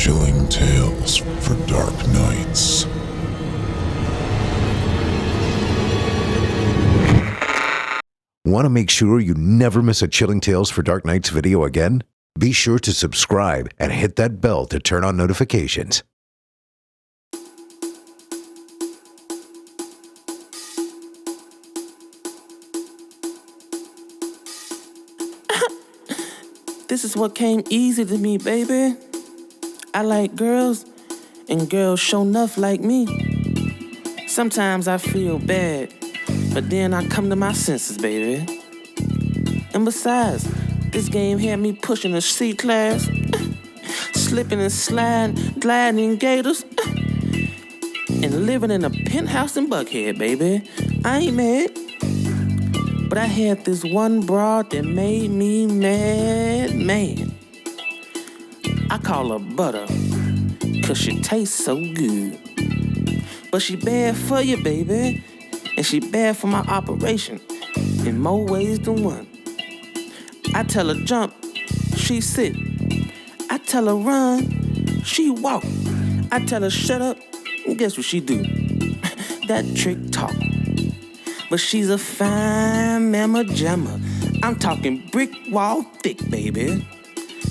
Chilling tales for dark nights. Want to make sure you never miss a Chilling Tales for Dark Nights video again? Be sure to subscribe and hit that bell to turn on notifications. This is what came easy to me, baby. I like girls, and girls sure enough like me. Sometimes I feel bad, but then I come to my senses, baby. And besides, this game had me pushing a C-class, slipping and sliding, gliding in gators, and living in a penthouse in Buckhead, baby. I ain't mad. But I had this one broad that made me mad, man. I call her Butter, 'cause she tastes so good. But she bad for you, baby, and she bad for my operation in more ways than one. I tell her jump, she sit. I tell her run, she walk. I tell her shut up, and guess what she do? That trick talk. But she's a fine mamma jamma. I'm talking brick wall thick, baby.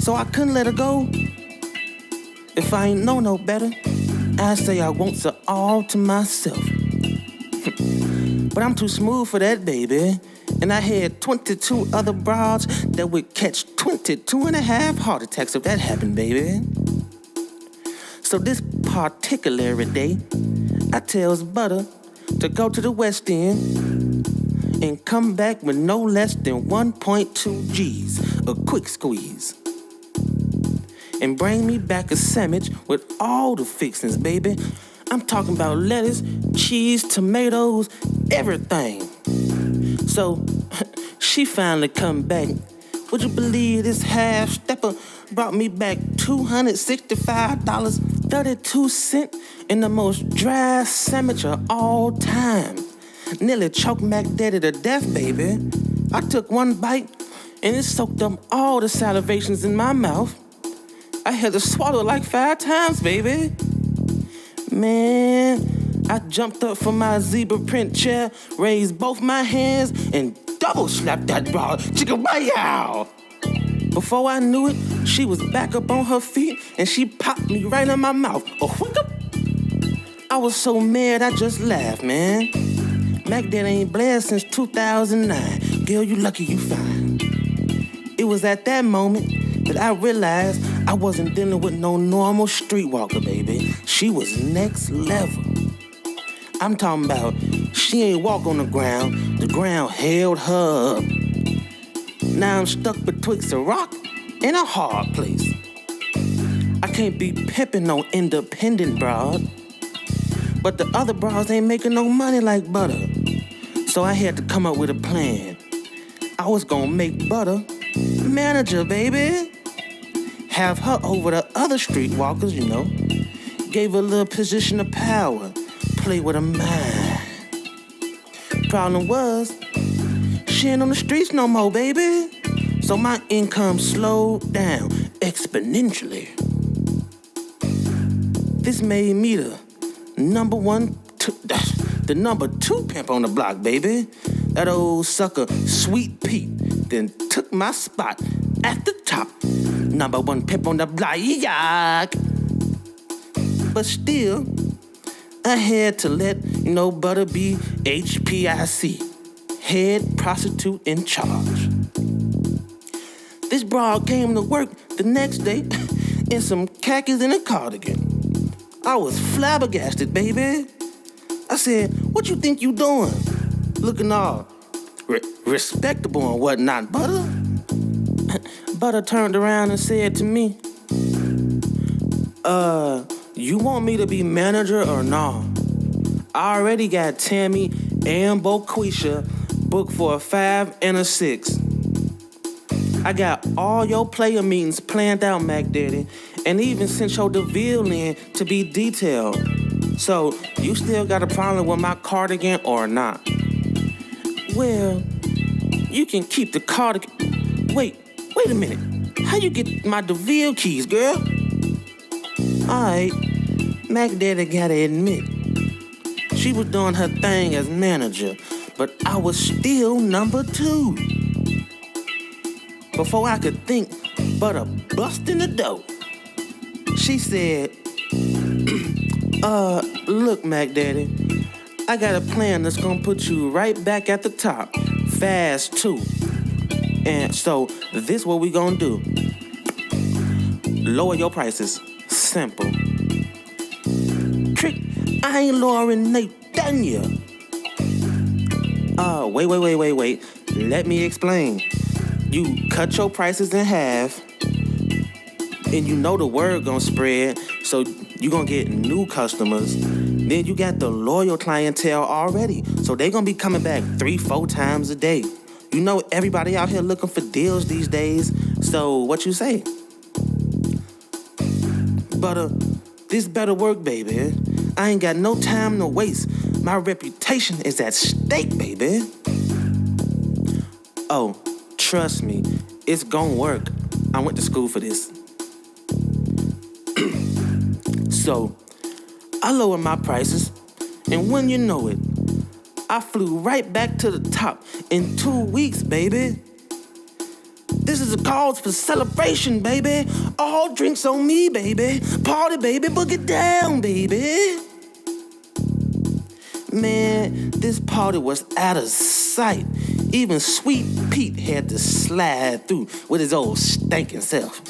So I couldn't let her go. If I ain't know no better, I say I want her all to myself. But I'm too smooth for that, baby. And I had 22 other broads that would catch 22 and a half heart attacks if that happened, baby. So this particular day, I tells Butter to go to the West End and come back with no less than 1.2 G's, a quick squeeze. And bring me back a sandwich with all the fixings, baby. I'm talking about lettuce, cheese, tomatoes, everything. So, she finally come back. Would you believe this half-stepper brought me back $265.32 in the most dry sandwich of all time. Nearly choked Mac Daddy to death, baby. I took one bite, and it soaked up all the salivations in my mouth. I had to swallow like 5 times, baby. Man, I jumped up from my zebra print chair, raised both my hands, and double slapped that broad. Chicka-wow! Before I knew it, she was back up on her feet, and she popped me right in my mouth. A whookup! I was so mad, I just laughed, man. Mac Daddy ain't bled since 2009. Girl, you lucky you fine. It was at that moment that I realized I wasn't dealing with no normal streetwalker, baby. She was next level. I'm talking about she ain't walk on the ground held her up. Now I'm stuck betwixt a rock and a hard place. I can't be pimping no independent broad, but the other broads ain't making no money like Butter. So I had to come up with a plan. I was gonna make Butter manager, baby. Have her over the other streetwalkers, you know. Gave her a little position of power. Play with her mind. Problem was, she ain't on the streets no more, baby. So my income slowed down exponentially. This made me the number 2 pimp on the block, baby. That old sucker, Sweet Pete, then took my spot at the top. Number 1 pimp on the block, yuck. But still, I had to let, Butter be HPIC, head prostitute in charge. This broad came to work the next day in some khakis and a cardigan. I was flabbergasted, baby. I said, what you think you doing? Looking all respectable and whatnot, Butter. Butter turned around and said to me, you want me to be manager or no? I already got Tammy and Boquisha booked for a 5 and a 6. I got all your player meetings planned out, Mac Daddy, and even sent your DeVille in to be detailed. So, you still got a problem with my cardigan or not? Well, you can keep the cardigan. Wait a minute. How you get my DeVille keys, girl? Alright, Mac Daddy gotta admit, she was doing her thing as manager, but I was still number 2. Before I could think but a bust in the door, she said, look, Mac Daddy, I got a plan that's gonna put you right back at the top, fast too. And so, this what we gonna do. Lower your prices, simple. Trick, I ain't lowering Nathaniel. Wait. Let me explain. You cut your prices in half, and you know the word gonna spread, so you gonna get new customers. Then you got the loyal clientele already, so they gonna be coming back 3-4 times a day. You know everybody out here looking for deals these days, so what you say? But this better work, baby. I ain't got no time to waste. My reputation is at stake, baby. Oh, trust me, it's gonna work. I went to school for this. So, I lowered my prices, and when you know it, I flew right back to the top in 2 weeks, baby. This is a cause for celebration, baby. All drinks on me, baby. Party, baby, book it down, baby. Man, this party was out of sight. Even Sweet Pete had to slide through with his old stinking self.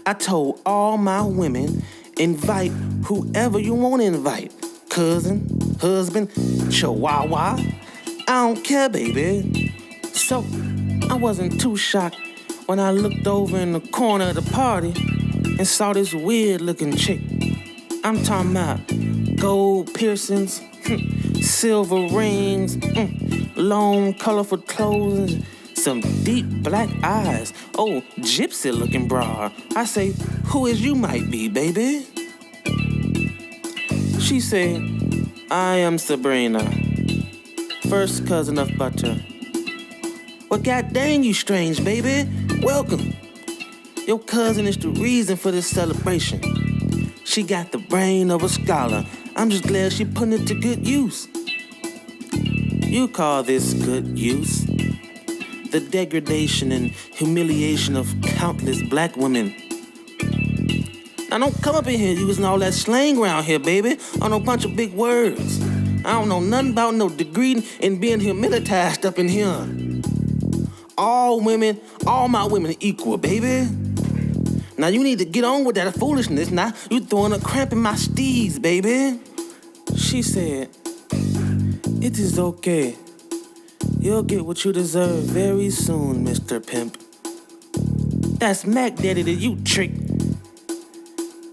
I told all my women, invite whoever you want to invite. Cousin, husband, chihuahua. I don't care, baby. So, I wasn't too shocked when I looked over in the corner of the party and saw this weird-looking chick. I'm talking about gold piercings, silver rings, long, colorful clothes, and some deep black eyes. Oh, gypsy-looking broad. I say, who is you might be, baby? She said, I am Sabrina, first cousin of Butter. Well, god dang you strange, baby. Welcome. Your cousin is the reason for this celebration. She got the brain of a scholar. I'm just glad she putting it to good use. You call this good use? The degradation and humiliation of countless black women. Now don't come up in here using all that slang around here, baby, on a bunch of big words. I don't know nothing about no degree in being humilitized up in here. All my women equal, baby. Now you need to get on with that foolishness. Now you throwing a cramp in my steeds, baby. She said, it is okay. You'll get what you deserve very soon, Mr. Pimp. That's Mac Daddy to you, trick.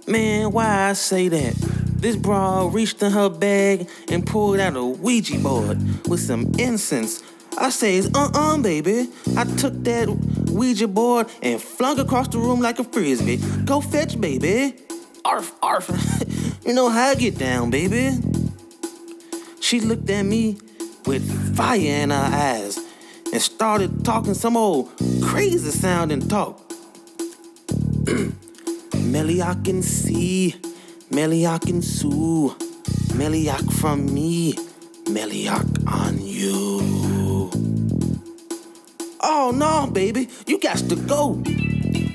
Man, why I say that? This broad reached in her bag and pulled out a Ouija board with some incense. I says, baby. I took that Ouija board and flung across the room like a frisbee. Go fetch, baby. Arf, arf. You know how I get down, baby. She looked at me with fire in her eyes and started talking some old crazy sounding talk. Meliak and see, Meliak and sue, Meliak from me, Meliak on you. Oh no, baby, you got to go.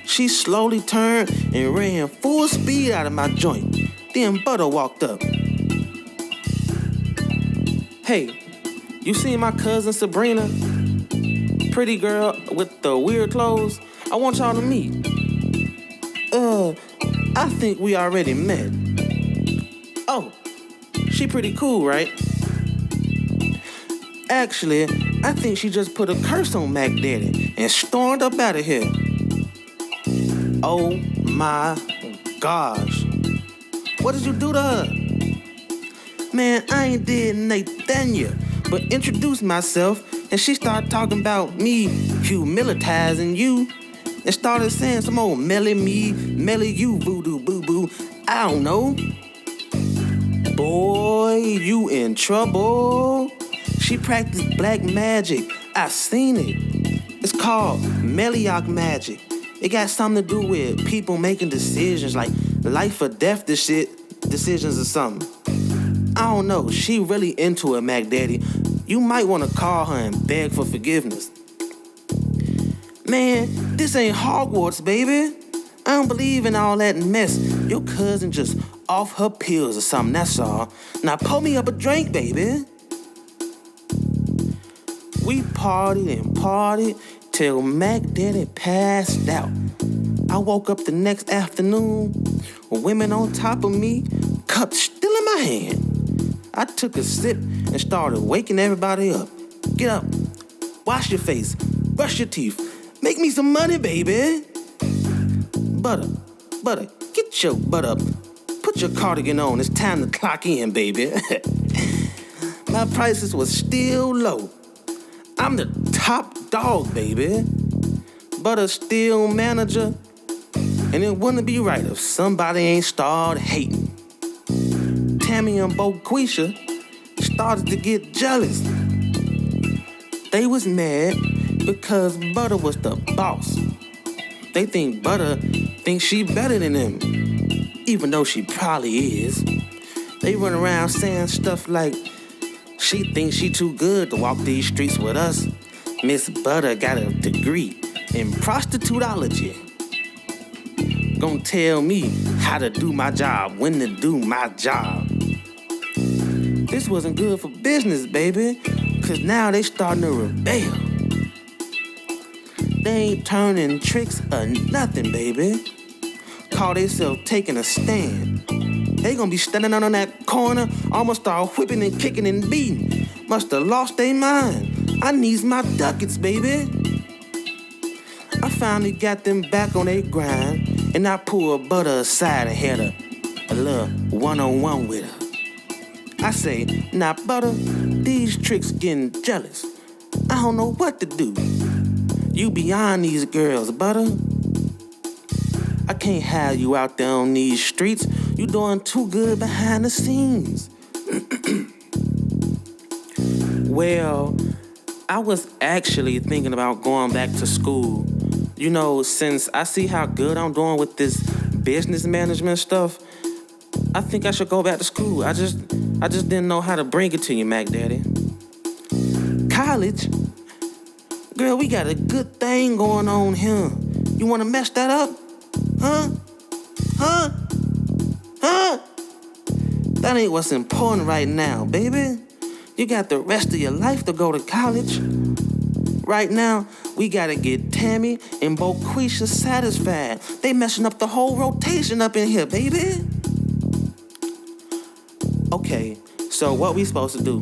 She slowly turned and ran full speed out of my joint. Then Butter walked up. Hey, you seen my cousin Sabrina? Pretty girl with the weird clothes? I want y'all to meet. I think we already met. Oh, she pretty cool, right? Actually, I think she just put a curse on Mac Daddy and stormed up out of here. Oh my gosh. What did you do to her? Man, I ain't did Nathaniel, but introduced myself, and she started talking about me humilitizing you, and started saying some old melly me, melly you, voodoo boo-boo. I don't know. Boy, you in trouble. She practiced black magic. I seen it. It's called Meliak magic. It got something to do with people making decisions like life or death decisions or something. I don't know, she really into it, Mac Daddy. You might want to call her and beg for forgiveness. Man, this ain't Hogwarts, baby. I don't believe in all that mess. Your cousin just off her pills or something, that's all. Now pour me up a drink, baby. We partied and partied till Mac Daddy passed out. I woke up the next afternoon with women on top of me, cup still in my hand. I took a sip and started waking everybody up. Get up, wash your face, brush your teeth, make me some money, baby. Butter, get your butt up. Put your cardigan on, it's time to clock in, baby. My prices was still low. I'm the top dog, baby. Butter still manager. And it wouldn't be right if somebody ain't started hating. Tammy and Boquisha started to get jealous. They was mad because Butter was the boss. They think Butter thinks she better than them, even though she probably is. They run around saying stuff like, she thinks she too good to walk these streets with us. Miss Butter got a degree in prostitutology. Gonna tell me how to do my job, when to do my job. This wasn't good for business, baby, cause now they starting to rebel. They ain't turning tricks or nothing, baby. Call themselves taking a stand. They gonna be standing on that corner, almost start whipping and kicking and beating. Must have lost their mind. I needs my ducats, baby. I finally got them back on their grind, and I pulled Butter aside and had a little one-on-one with her. I say, now Butter, these tricks getting jealous. I don't know what to do. You beyond these girls, Butter. I can't have you out there on these streets. You doing too good behind the scenes. Well, I was actually thinking about going back to school. You know, since I see how good I'm doing with this business management stuff, I think I should go back to school. I just didn't know how to bring it to you, Mac Daddy. College? Girl, we got a good thing going on here. You wanna mess that up? Huh? That ain't what's important right now, baby. You got the rest of your life to go to college. Right now, we gotta get Tammy and Boquisha satisfied. They messing up the whole rotation up in here, baby. Okay, so what we supposed to do?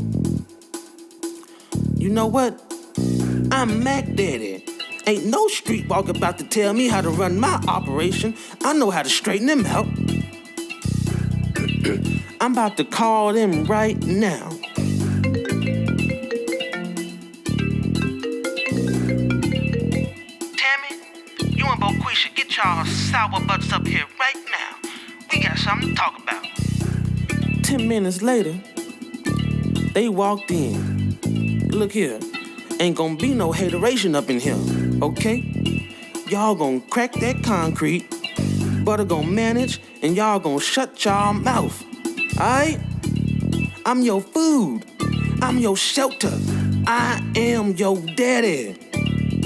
You know what? I'm Mac Daddy. Ain't no streetwalker about to tell me how to run my operation. I know how to straighten them out. I'm about to call them right now. Tammy, you and Boquisha, get y'all sour butts up here right now. We got something to talk about. 10 minutes later, they walked in. Look here, ain't gonna be no hateration up in here, okay? Y'all gonna crack that concrete, Butter gonna manage, and y'all gonna shut y'all mouth, alright? I'm your food, I'm your shelter, I am your daddy,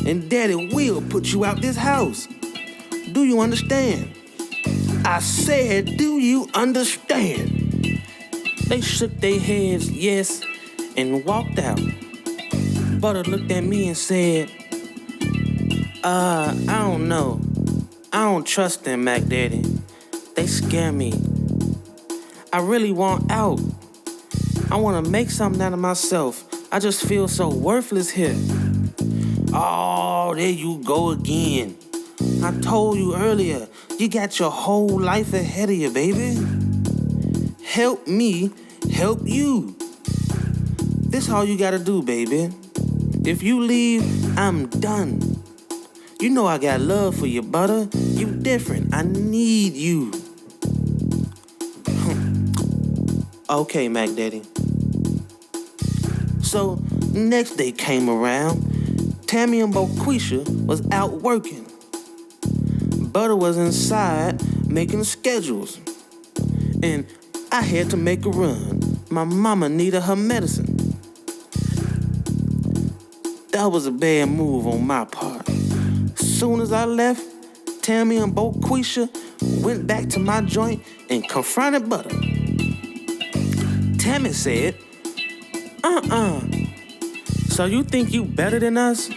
and daddy will put you out this house. Do you understand? I said, do you understand? They shook their heads, yes, and walked out. Butter looked at me and said, I don't know. I don't trust them, Mac Daddy. They scare me. I really want out. I want to make something out of myself. I just feel so worthless here. Oh, there you go again. I told you earlier, you got your whole life ahead of you, baby. Help me, help you. This all you gotta do, baby. If you leave, I'm done. You know I got love for you, Butter. You different. I need you. Okay, Mac Daddy. So, next day came around. Tammy and Boquisha was out working. Butter was inside making schedules. And I had to make a run. My mama needed her medicine. That was a bad move on my part. Soon as I left, Tammy and Boquisha went back to my joint and confronted Butter. Tammy said, So you think you better than us?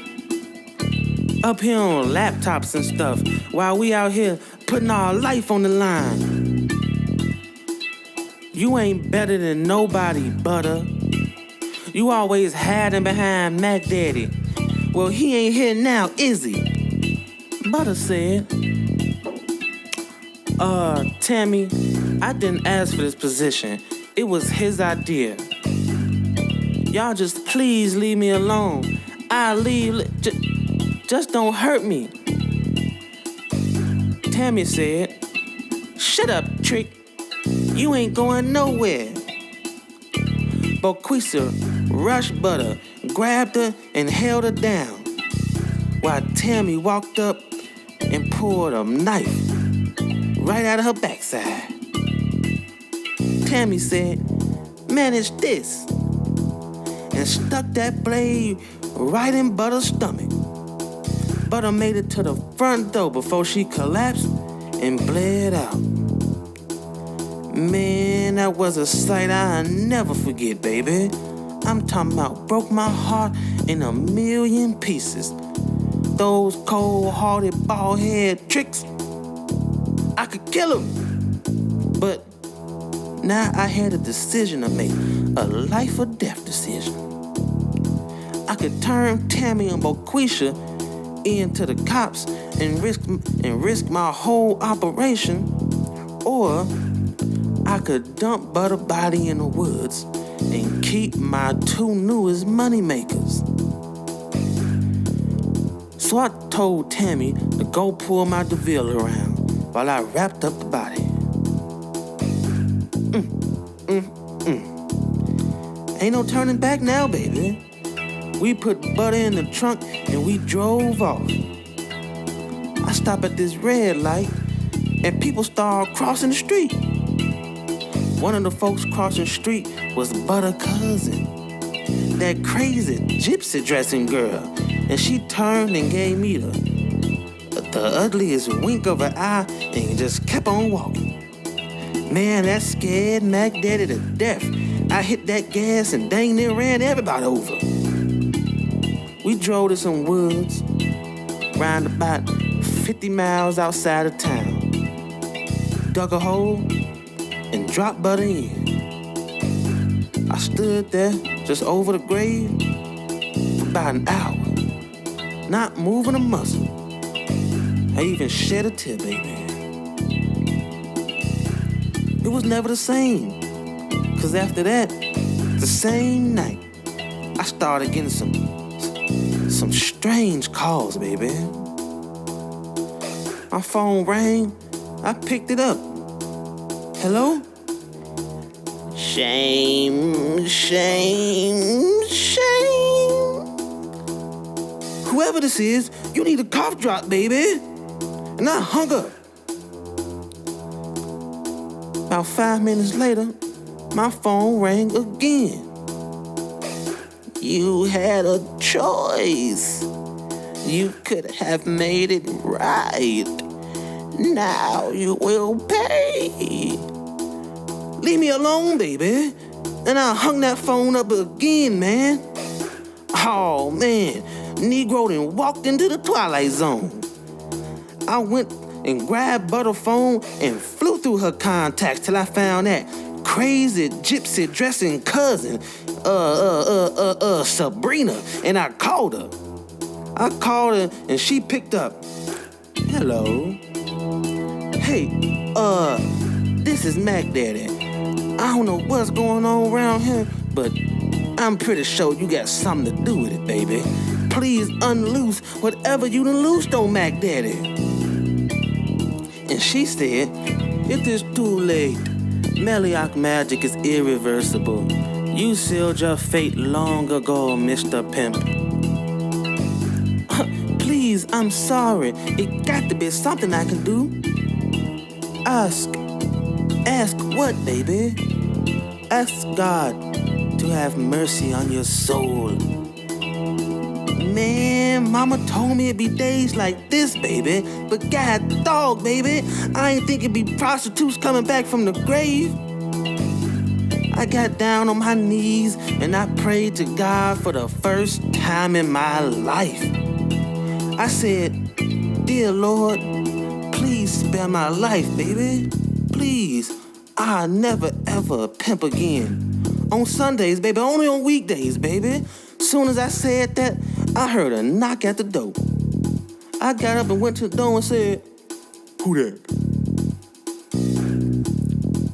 Up here on laptops and stuff, while we out here putting our life on the line. You ain't better than nobody, Butter. You always hiding behind Mac Daddy. Well, he ain't here now, is he? Butter said, Tammy, I didn't ask for this position. It was his idea. Y'all just please leave me alone. I'll leave. Just don't hurt me. Tammy said, Shut up, Trick. You ain't going nowhere. Boquisha rushed Butter, grabbed her, and held her down, while Tammy walked up and pulled a knife right out of her backside. Tammy said, Manage this, and stuck that blade right in Butter's stomach. Butter made it to the front door before she collapsed and bled out. Man, that was a sight I'll never forget, baby. I'm talking about broke my heart in a million pieces. Those cold-hearted, bald-head tricks, I could kill them. But now I had a decision to make, a life or death decision. I could turn Tammy and Boquisha into the cops and risk my whole operation, or I could dump Butter body in the woods and keep my two newest moneymakers. So I told Tammy to go pull my DeVille around while I wrapped up the body. Ain't no turning back now, baby. We put Butter in the trunk and we drove off. I stopped at this red light and people started crossing the street. One of the folks crossing the street was Butter's cousin, that crazy gypsy dressing girl, and she turned and gave me the ugliest wink of an eye and just kept on walking. Man, that scared Mac Daddy to death. I hit that gas and dang near ran everybody over. We drove to some woods, round about 50 miles outside of town, dug a hole, and dropped Butter in. I stood there just over the grave for about an hour, not moving a muscle. I even shed a tear, baby. It was never the same, cause after that, the same night, I started getting some strange calls, baby. My phone rang, I picked it up. Hello? Shame, shame, shame. Whoever this is, you need a cough drop, baby. And I hung up. About 5 minutes later, my phone rang again. You had a choice. You could have made it right. Now you will pay. Leave me alone, baby. And I hung that phone up again, man. Oh, man. Negro done walked into the twilight zone. I went and grabbed Butter's phone and flew through her contacts till I found that crazy gypsy dressing cousin, Sabrina, and I called her. I called her and she picked up. Hello. Hey, this is Mac Daddy. I don't know what's going on around here, but I'm pretty sure you got something to do with it, baby. Please unloose whatever you done loosed on Mac Daddy. And she said, it is too late. Meliak magic is irreversible. You sealed your fate long ago, Mr. Pimp. Please I'm sorry. It got to be something I can do. Ask what, baby? Ask God to have mercy on your soul. Man, mama told me it'd be days like this, baby. But God dog, baby, I ain't think it'd be prostitutes coming back from the grave. I got down on my knees and I prayed to God for the first time in my life. I said, dear Lord, please spare my life, baby. Please. I'll never ever pimp again. On Sundays, baby, only on weekdays, baby. Soon as I said that, I heard a knock at the door. I got up and went to the door and said, who that?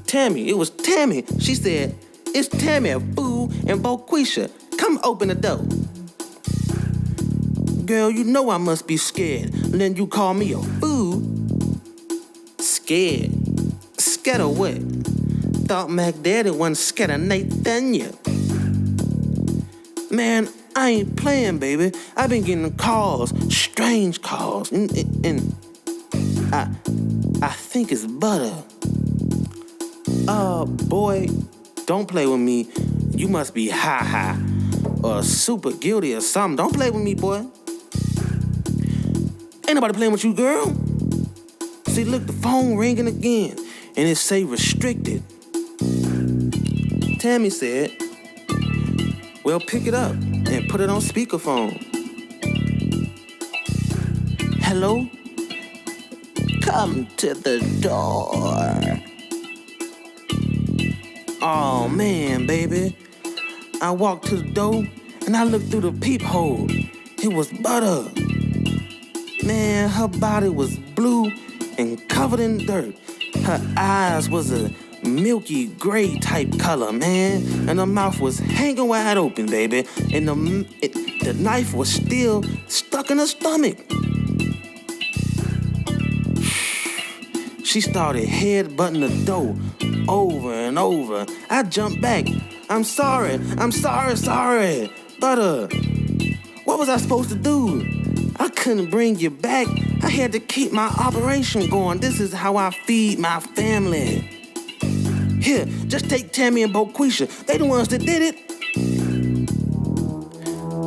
Tammy, it was Tammy. She said, it's Tammy, a fool, and Boquisha. Come open the door. Girl, you know I must be scared. And then you call me a fool. Scared? Scared of what? Thought Mac Daddy wasn't scared of Nathaniel. Man, I ain't playing, baby. I've been getting calls, strange calls, and I think it's Butter. Boy, don't play with me. You must be high, or super guilty or something. Don't play with me, boy. Ain't nobody playing with you, girl. See, look, the phone ringing again, and it say restricted. Tammy said, well, pick it up and put it on speakerphone. Hello? Come to the door. Oh, man, baby. I walked to the door and I looked through the peephole. It was Butter. Man, her body was blue and covered in dirt. Her eyes was a milky gray type color, man. And her mouth was hanging wide open, baby. And the knife was still stuck in her stomach. She started headbutting the door over and over. I jumped back. I'm sorry. Butter, what was I supposed to do? I couldn't bring you back. I had to keep my operation going. This is how I feed my family. Here, just take Tammy and Boquisha. They the ones that did it.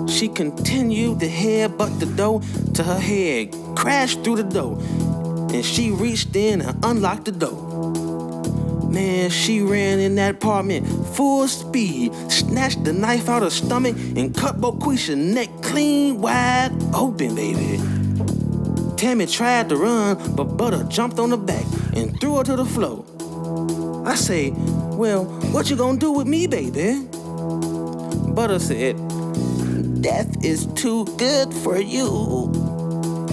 She continued to headbutt the door till her head crashed through the door. And she reached in and unlocked the door. Man, she ran in that apartment full speed, snatched the knife out of her stomach, and cut Boquisha's neck clean wide open, baby. Tammy tried to run, but Butter jumped on her back and threw her to the floor. I say, well, what you gonna do with me, baby? Butter said, death is too good for you.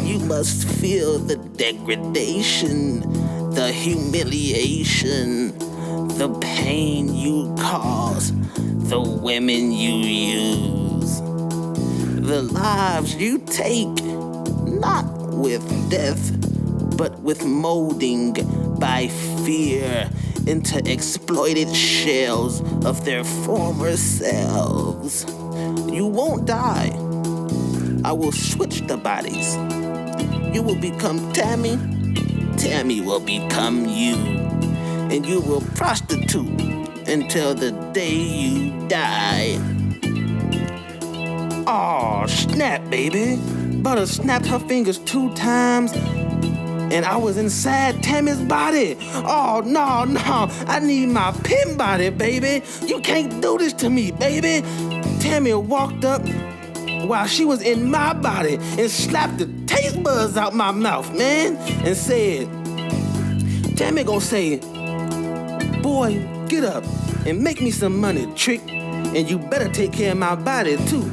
You must feel the degradation, the humiliation, the pain you cause, the women you use, the lives you take, not with death, but with molding by fear into exploited shells of their former selves. You won't die. I will switch the bodies. You will become Tammy. Tammy will become you. And you will prostitute until the day you die. Aw, snap, baby. Butter snapped her fingers 2 times, and I was inside Tammy's body. Oh, no. I need my pin body, baby. You can't do this to me, baby. Tammy walked up while she was in my body and slapped the taste buds out my mouth, man, and said, Tammy gonna say, boy, get up and make me some money, trick, and you better take care of my body, too.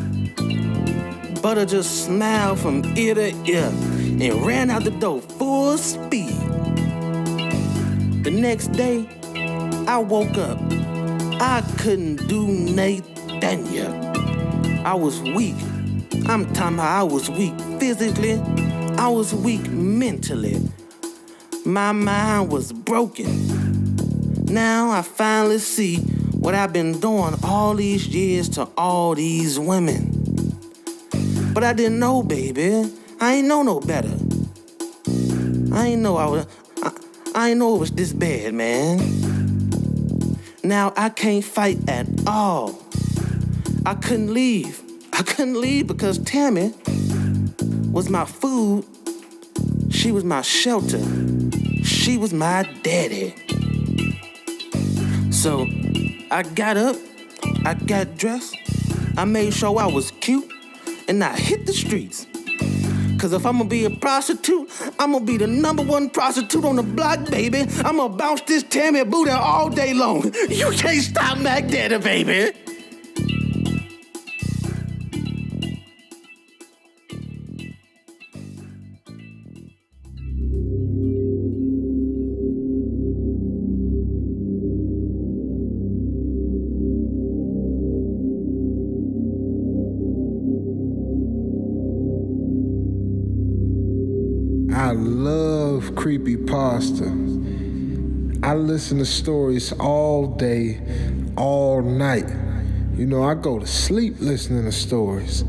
Butter just smiled from ear to ear and ran out the door full speed. The next day, I woke up. I couldn't do Nathaniel. I was weak. I'm talking about I was weak physically. I was weak mentally. My mind was broken. Now I finally see what I've been doing all these years to all these women. But I didn't know, baby. I ain't know no better. I ain't know it was this bad, man. Now I can't fight at all. I couldn't leave. Because Tammy was my food. She was my shelter. She was my daddy. So I got up, I got dressed, I made sure I was cute, and I hit the streets. Cause if I'm gonna be a prostitute, I'm gonna be the #1 prostitute on the block, baby. I'm gonna bounce this Tammy booty all day long. You can't stop Mac Daddy, baby. I love creepypasta. I listen to stories all day, all night. You know, I go to sleep listening to stories.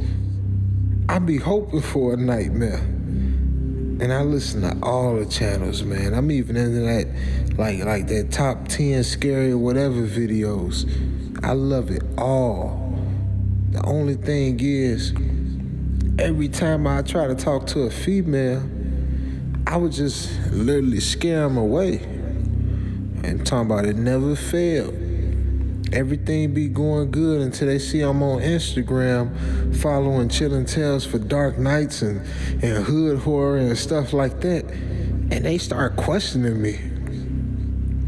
I be hoping for a nightmare. And I listen to all the channels, man. I'm even into that, like that top 10 scary or whatever videos. I love it all. The only thing is, every time I try to talk to a female, I would just literally scare them away. And talking about it never failed. Everything be going good until they see I'm on Instagram following Chillin' Tales for Dark Nights and hood horror and stuff like that. And they start questioning me.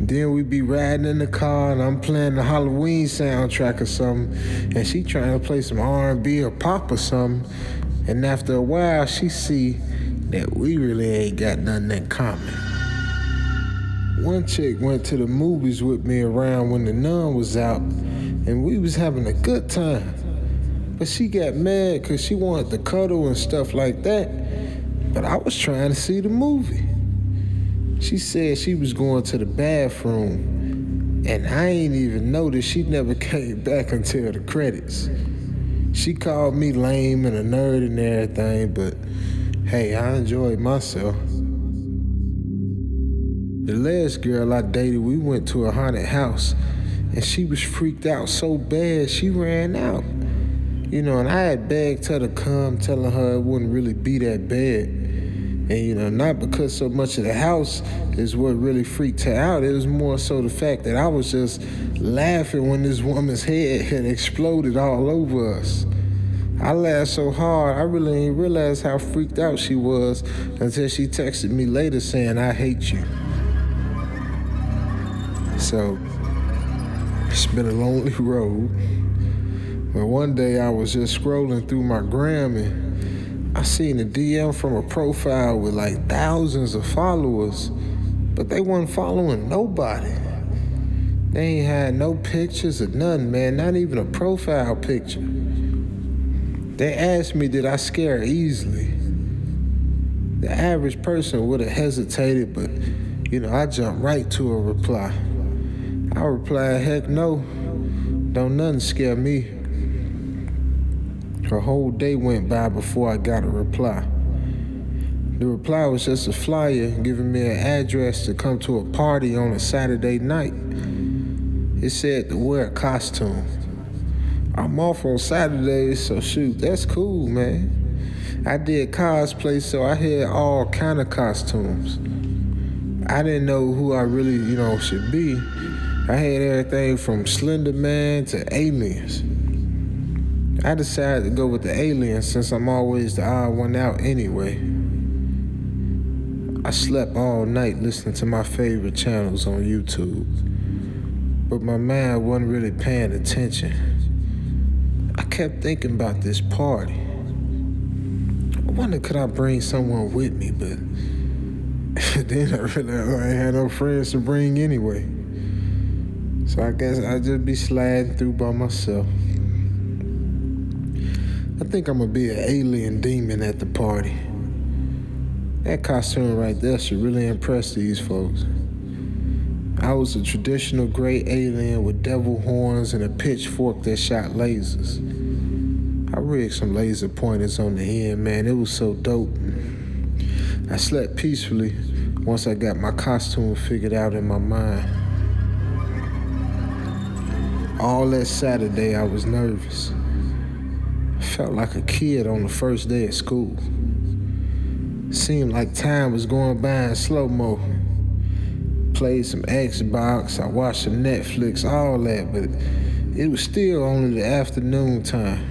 Then we be riding in the car and I'm playing the Halloween soundtrack or something. And she trying to play some R&B or pop or something. And after a while, she see that we really ain't got nothing in common. One chick went to the movies with me around when The Nun was out, and we was having a good time. But she got mad because she wanted to cuddle and stuff like that, but I was trying to see the movie. She said she was going to the bathroom, and I ain't even noticed she never came back until the credits. She called me lame and a nerd and everything, but hey, I enjoyed myself. The last girl I dated, we went to a haunted house, and she was freaked out so bad she ran out. You know, and I had begged her to come, telling her it wouldn't really be that bad. And you know, not because so much of the house is what really freaked her out. It was more so the fact that I was just laughing when this woman's head had exploded all over us. I laughed so hard, I really didn't realize how freaked out she was until she texted me later saying, "I hate you." So, it's been a lonely road. But one day I was just scrolling through my gram and I seen a DM from a profile with like thousands of followers, but they wasn't following nobody. They ain't had no pictures or nothing, man, not even a profile picture. They asked me, did I scare easily? The average person would have hesitated, but you know, I jumped right to a reply. I replied, heck no, don't nothing scare me. A whole day went by before I got a reply. The reply was just a flyer giving me an address to come to a party on a Saturday night. It said to wear a costume. I'm off on Saturdays, so shoot, that's cool, man. I did cosplay, so I had all kind of costumes. I didn't know who I really, should be. I had everything from Slender Man to aliens. I decided to go with the aliens since I'm always the odd one out anyway. I slept all night listening to my favorite channels on YouTube, but my mind wasn't really paying attention. I kept thinking about this party. I wonder could I bring someone with me, but then I ain't had no friends to bring anyway. So I guess I'll just be sliding through by myself. I think I'm gonna be an alien demon at the party. That costume right there should really impress these folks. I was a traditional gray alien with devil horns and a pitchfork that shot lasers. I rigged some laser pointers on the end, man. It was so dope. I slept peacefully once I got my costume figured out in my mind. All that Saturday, I was nervous. I felt like a kid on the first day of school. Seemed like time was going by in slow-mo. Played some Xbox, I watched some Netflix, all that, but it was still only the afternoon time.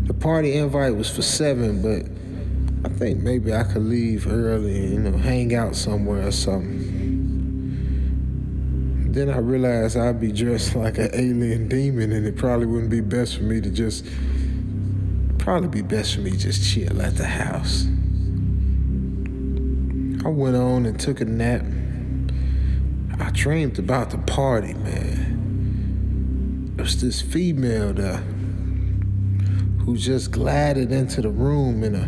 The party invite was for 7, but I think maybe I could leave early and, hang out somewhere or something. Then I realized I'd be dressed like an alien demon, and it probably wouldn't be best for me to just chill at the house. I went on and took a nap. I dreamed about the party, man. There was this female there who just glided into the room in a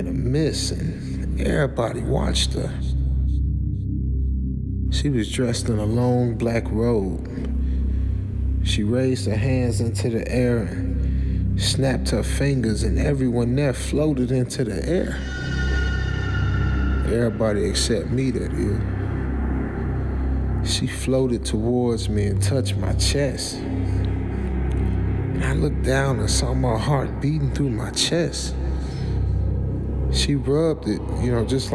mist, and everybody watched her. She was dressed in a long black robe. She raised her hands into the air and snapped her fingers, and everyone there floated into the air. Everybody except me, that is. She floated towards me and touched my chest. And I looked down and saw my heart beating through my chest. She rubbed it, just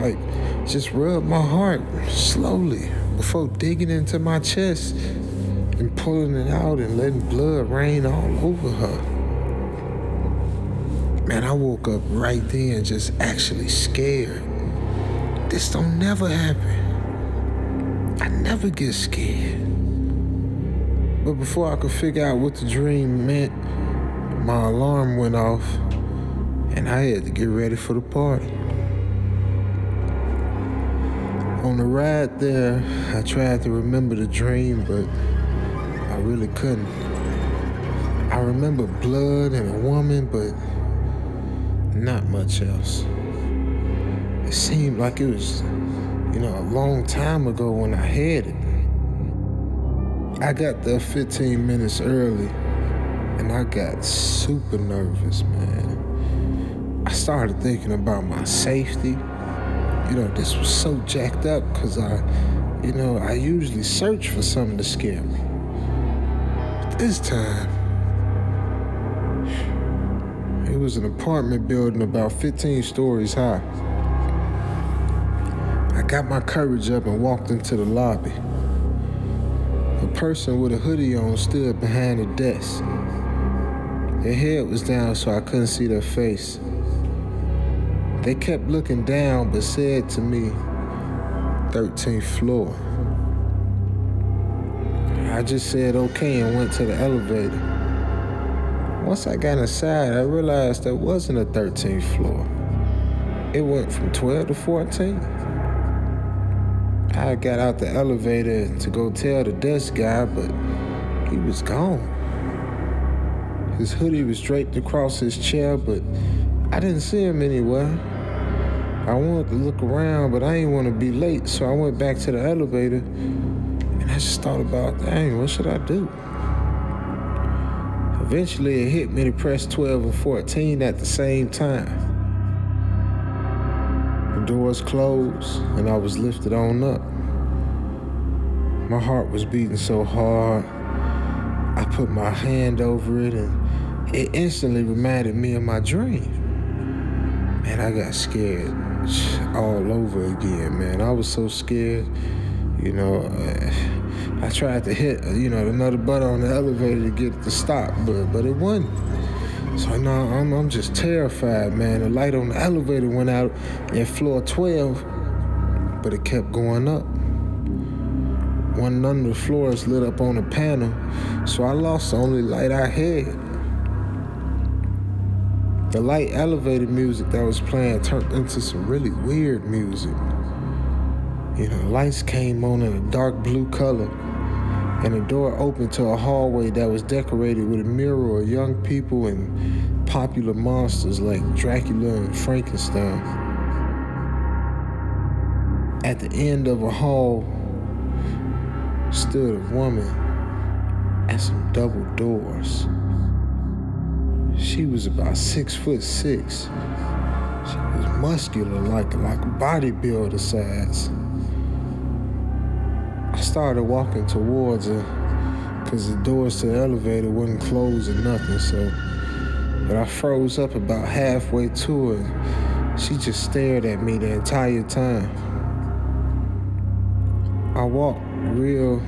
rubbed my heart slowly before digging into my chest and pulling it out and letting blood rain all over her. Man, I woke up right then just actually scared. This don't never happen. I never get scared. But before I could figure out what the dream meant, my alarm went off and I had to get ready for the party. On the ride there, I tried to remember the dream, but I really couldn't. I remember blood and a woman, but not much else. It seemed like it was, a long time ago when I had it. I got there 15 minutes early, and I got super nervous, man. I started thinking about my safety. This was so jacked up because I usually search for something to scare me. But this time, it was an apartment building about 15 stories high. I got my courage up and walked into the lobby. A person with a hoodie on stood behind the desk. Their head was down so I couldn't see their face. They kept looking down but said to me, 13th floor. I just said okay and went to the elevator. Once I got inside, I realized there wasn't a 13th floor. It went from 12 to 14. I got out the elevator to go tell the desk guy, but he was gone. His hoodie was draped across his chair, but I didn't see him anywhere. I wanted to look around, but I didn't want to be late, so I went back to the elevator, and I just thought about, dang, what should I do? Eventually, it hit me to press 12 and 14 at the same time. The doors closed, and I was lifted on up. My heart was beating so hard, I put my hand over it, and it instantly reminded me of my dream. Man, I got scared all over again, man. I was so scared, I tried to hit, another button on the elevator to get it to stop, but it wouldn't. So now I'm just terrified, man. The light on the elevator went out at floor 12, but it kept going up. One under the floors lit up on the panel, so I lost the only light I had. The light elevator music that was playing turned into some really weird music. The lights came on in a dark blue color, and the door opened to a hallway that was decorated with a mural of young people and popular monsters like Dracula and Frankenstein. At the end of a hall stood a woman at some double doors. She was about 6'6". She was muscular, like a bodybuilder size. I started walking towards her because the doors to the elevator wasn't closed or nothing, but I froze up about halfway to her. She just stared at me the entire time. I walked real,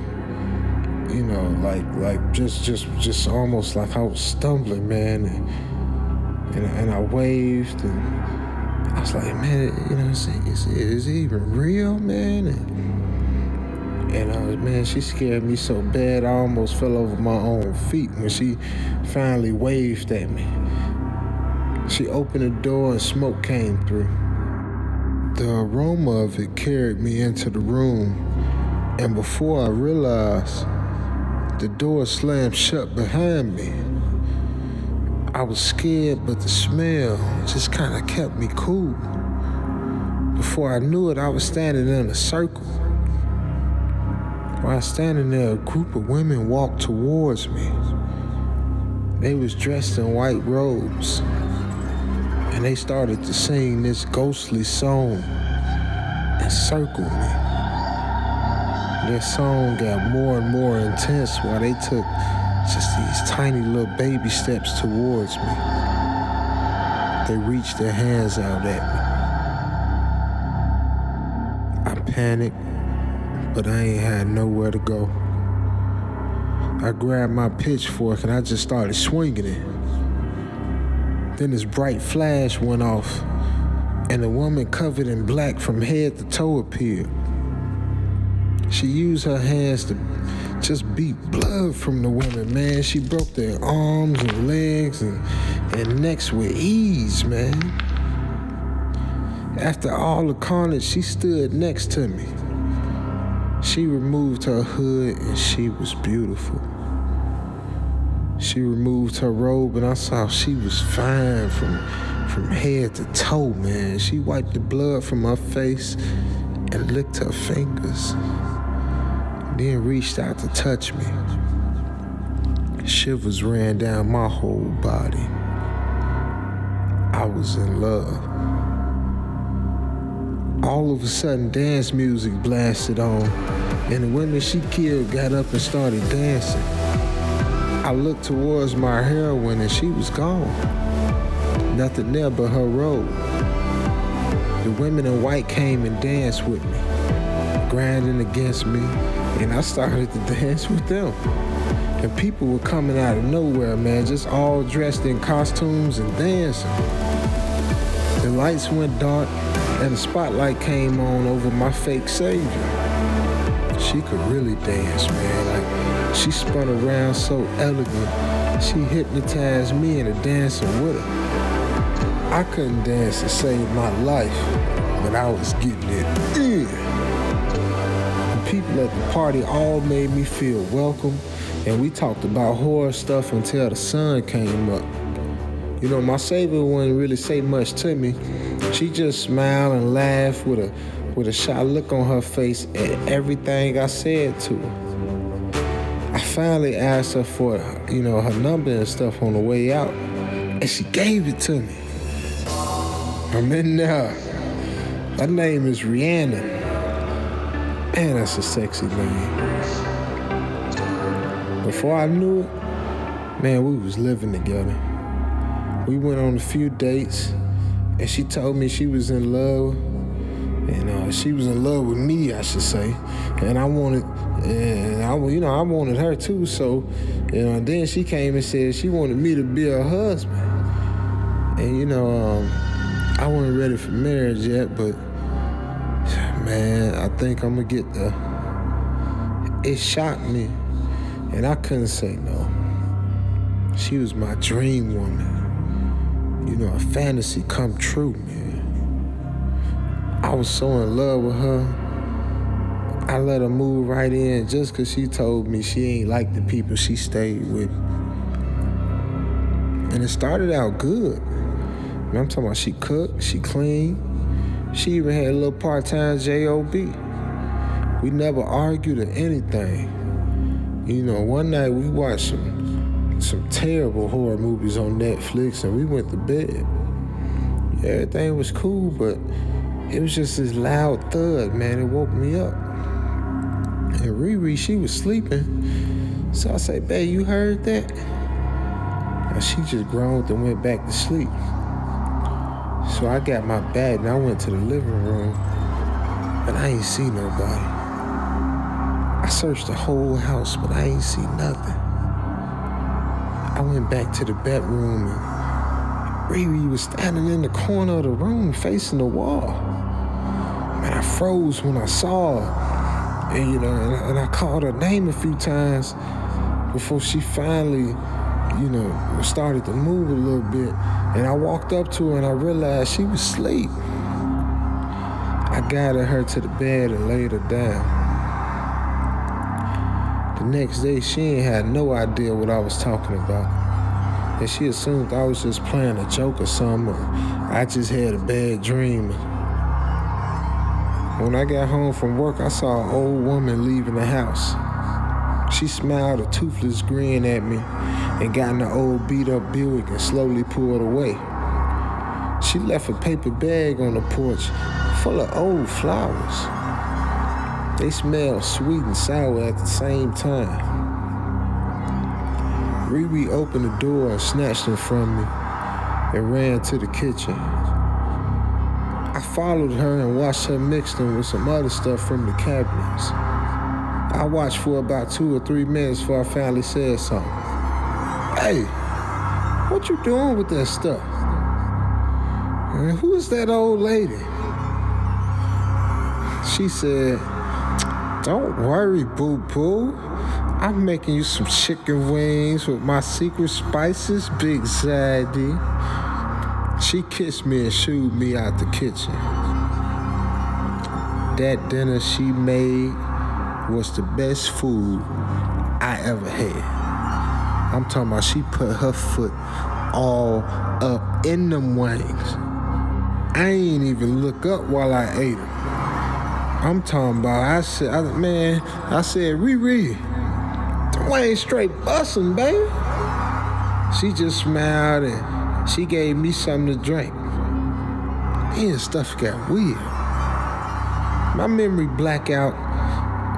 like just almost like I was stumbling, man. And I waved, and I was like, man, is it even real, man? And man, she scared me so bad I almost fell over my own feet when she finally waved at me. She opened the door and smoke came through. The aroma of it carried me into the room, and before I realized, the door slammed shut behind me. I was scared, but the smell just kind of kept me cool. Before I knew it, I was standing in a circle. While standing there, a group of women walked towards me. They was dressed in white robes, and they started to sing this ghostly song and circle me. Their song got more and more intense while they took just these tiny little baby steps towards me. They reached their hands out at me. I panicked, but I ain't had nowhere to go. I grabbed my pitchfork and I just started swinging it. Then this bright flash went off, and a woman covered in black from head to toe appeared. She used her hands to just beat blood from the women, man. She broke their arms and legs and necks with ease, man. After all the carnage, she stood next to me. She removed her hood and she was beautiful. She removed her robe and I saw she was fine from head to toe, man. She wiped the blood from her face and licked her fingers. Then reached out to touch me. Shivers ran down my whole body. I was in love. All of a sudden, dance music blasted on, and the women she killed got up and started dancing. I looked towards my heroine and she was gone. Nothing there but her robe. The women in white came and danced with me, grinding against me, and I started to dance with them. And people were coming out of nowhere, man, just all dressed in costumes and dancing. The lights went dark and the spotlight came on over my fake savior. She could really dance, man. Like, she spun around so elegant. She hypnotized me into dancing with her. I couldn't dance to save my life, but I was getting it in. People at the party all made me feel welcome, and we talked about horror stuff until the sun came up. My savior wouldn't really say much to me. She just smiled and laughed with a shy look on her face at everything I said to her. I finally asked her for, her number and stuff on the way out, and she gave it to me. I'm in there. Her name is Rihanna. Man, that's a sexy name. Before I knew it, man, we was living together. We went on a few dates, and she told me she was in love, and she was in love with me, I should say. And I wanted her too. So, then she came and said she wanted me to be her husband. And I wasn't ready for marriage yet, but man, I think I'm gonna get there. It shocked me, and I couldn't say no. She was my dream woman. A fantasy come true, man. I was so in love with her. I let her move right in just because she told me she ain't like the people she stayed with. And it started out good. I'm talking about she cooked, she cleaned. She even had a little part-time J.O.B. We never argued or anything. One night we watched some terrible horror movies on Netflix, and we went to bed. Everything was cool, but it was just this loud thud, man. It woke me up. And Riri, she was sleeping. So I said, babe, you heard that? And she just groaned and went back to sleep. So I got my bag and I went to the living room, but I ain't see nobody. I searched the whole house, but I ain't see nothing. I went back to the bedroom and Riri was standing in the corner of the room facing the wall. Man, I froze when I saw her. And, and I called her name a few times before she finally, started to move a little bit. And I walked up to her and I realized she was asleep. I guided her to the bed and laid her down. The next day, she ain't had no idea what I was talking about. And she assumed I was just playing a joke or something, or I just had a bad dream. When I got home from work, I saw an old woman leaving the house. She smiled a toothless grin at me and got in the old beat-up Buick and slowly pulled away. She left a paper bag on the porch full of old flowers. They smelled sweet and sour at the same time. Riri opened the door and snatched them from me and ran to the kitchen. I followed her and watched her mix them with some other stuff from the cabinets. I watched for about 2 or 3 minutes before I finally said something. Hey, what you doing with that stuff? And who's that old lady? She said, don't worry, boo-boo. I'm making you some chicken wings with my secret spices, Big Zaddy. She kissed me and shooed me out the kitchen. That dinner she made was the best food I ever had. I'm talking about she put her foot all up in them wings. I ain't even look up while I ate them. I'm talking about, I said, Riri, the wings straight bustin', baby. She just smiled and she gave me something to drink. Then stuff got weird. My memory black out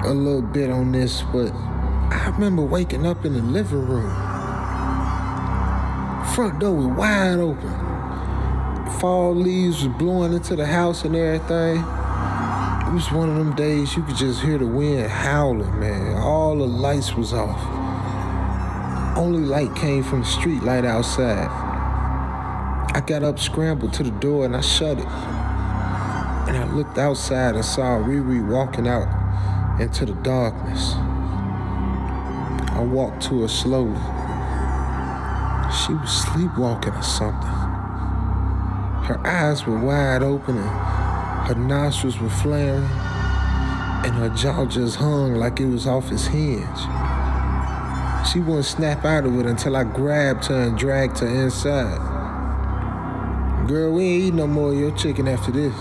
a little bit on this, but I remember waking up in the living room. Front door was wide open. Fall leaves was blowing into the house and everything. It was one of them days you could just hear the wind howling, man. All the lights was off. Only light came from the street light outside. I got up, scrambled to the door, and I shut it. And I looked outside and saw Riri walking out into the darkness. I walked to her slowly. She was sleepwalking or something. Her eyes were wide open and her nostrils were flaring, and her jaw just hung like it was off its hinge. She wouldn't snap out of it until I grabbed her and dragged her inside. Girl, we ain't eating no more of your chicken after this.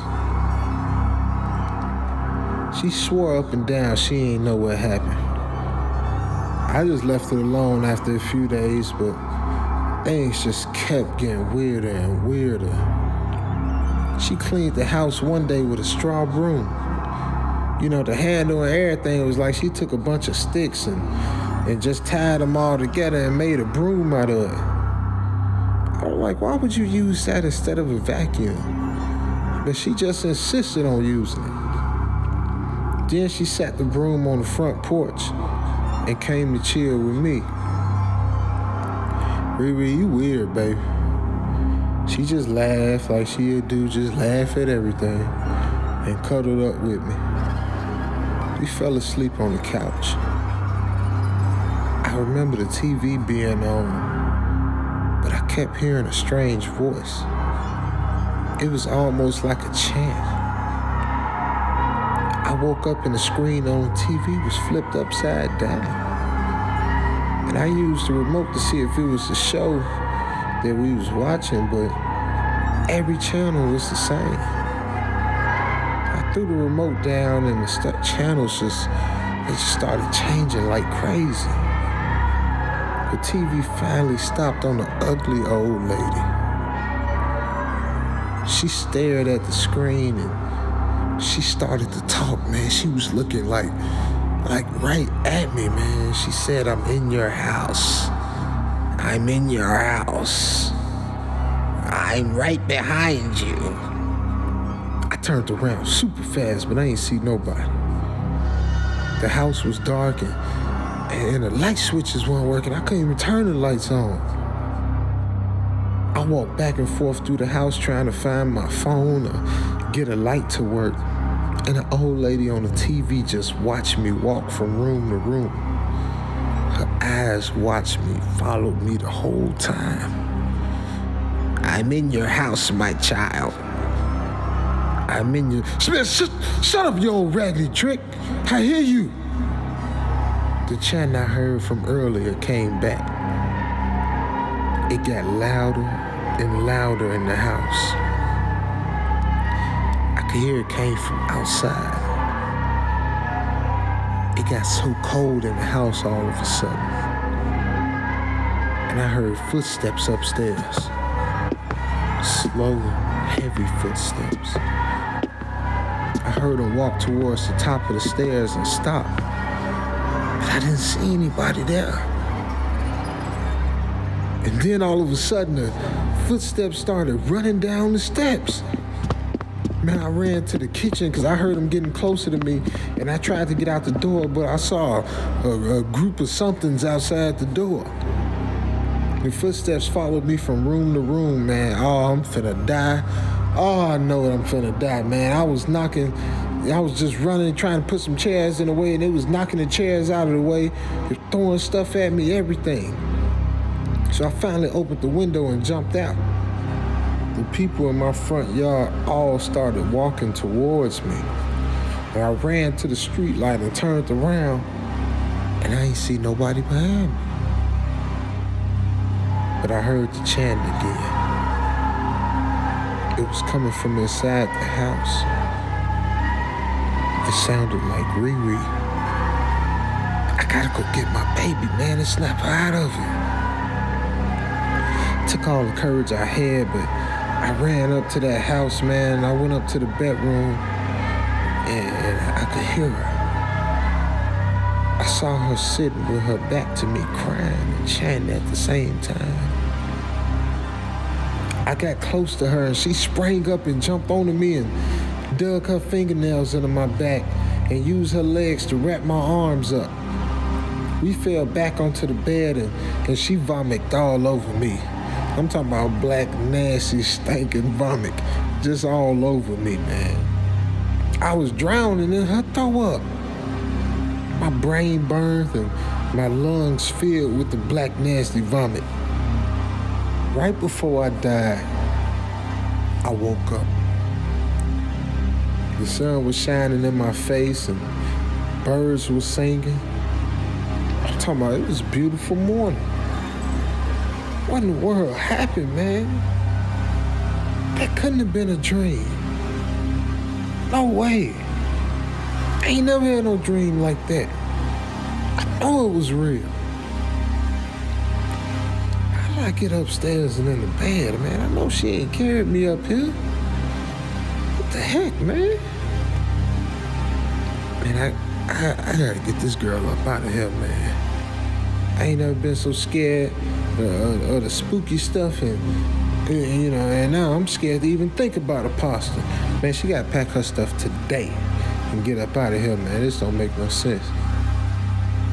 She swore up and down she ain't know what happened. I just left her alone after a few days, but things just kept getting weirder and weirder. She cleaned the house one day with a straw broom. The handle and everything was like she took a bunch of sticks and just tied them all together and made a broom out of it. I was like, why would you use that instead of a vacuum? But she just insisted on using it. Then she sat the broom on the front porch and came to chill with me. Riri, you weird, baby. She just laughed like she'd do, just laugh at everything, and cuddled up with me. We fell asleep on the couch. I remember the TV being on, but I kept hearing a strange voice. It was almost like a chant. I woke up and the screen on the TV was flipped upside down. And I used the remote to see if it was the show that we was watching, but every channel was the same. I threw the remote down and the channels just started changing like crazy. the TV finally stopped on the ugly old lady. She stared at the screen and she started to talk, man. She was looking like right at me, man. She said, "I'm in your house. I'm in your house. I'm right behind you." I turned around super fast, but I ain't see nobody. The house was dark and the light switches weren't working. I couldn't even turn the lights on. I walked back and forth through the house trying to find my phone or get a light to work. And the old lady on the TV just watched me walk from room to room. Her eyes watched me, followed me the whole time. "I'm in your house, my child. I'm in your..." Shut up, you old raggedy trick. I hear you. The chant I heard from earlier came back. It got louder and louder in the house. I could hear it came from outside. It got so cold in the house all of a sudden. And I heard footsteps upstairs. Slow, heavy footsteps. I heard him walk towards the top of the stairs and stop. But I didn't see anybody there. And then all of a sudden, the footsteps started running down the steps. Man, I ran to the kitchen because I heard him getting closer to me, and I tried to get out the door, but I saw a group of somethings outside the door. The footsteps followed me from room to room, man. Oh, I'm finna die. Oh, I know that I'm finna die, man. I was just running, trying to put some chairs in the way, and they was knocking the chairs out of the way, throwing stuff at me, everything. So I finally opened the window and jumped out. The people in my front yard all started walking towards me. And I ran to the street light and turned around, and I ain't see nobody behind me. But I heard the chant again. It was coming from inside the house. It sounded like Riri. "I gotta go get my baby, man, and snap her out of it." Took all the courage I had, but I ran up to that house, man. I went up to the bedroom, and I could hear her. I saw her sitting with her back to me, crying and chanting at the same time. I got close to her, and she sprang up and jumped onto me and dug her fingernails into my back and used her legs to wrap my arms up. We fell back onto the bed, and she vomited all over me. I'm talking about black, nasty, stinking vomit just all over me, man. I was drowning in her throw up. My brain burned and my lungs filled with the black, nasty vomit. Right before I died, I woke up. The sun was shining in my face and birds were singing. I'm talking about, it was a beautiful morning. What in the world happened, man? That couldn't have been a dream. No way. I ain't never had no dream like that. I know it was real. How did I get upstairs and in the bed, man? I know she ain't carried me up here. What the heck, man? Man, I gotta get this girl up out of here, man. I ain't never been so scared of the spooky stuff, and now I'm scared to even think about a pasta. Man, she gotta pack her stuff today and get up out of here, man. This don't make no sense.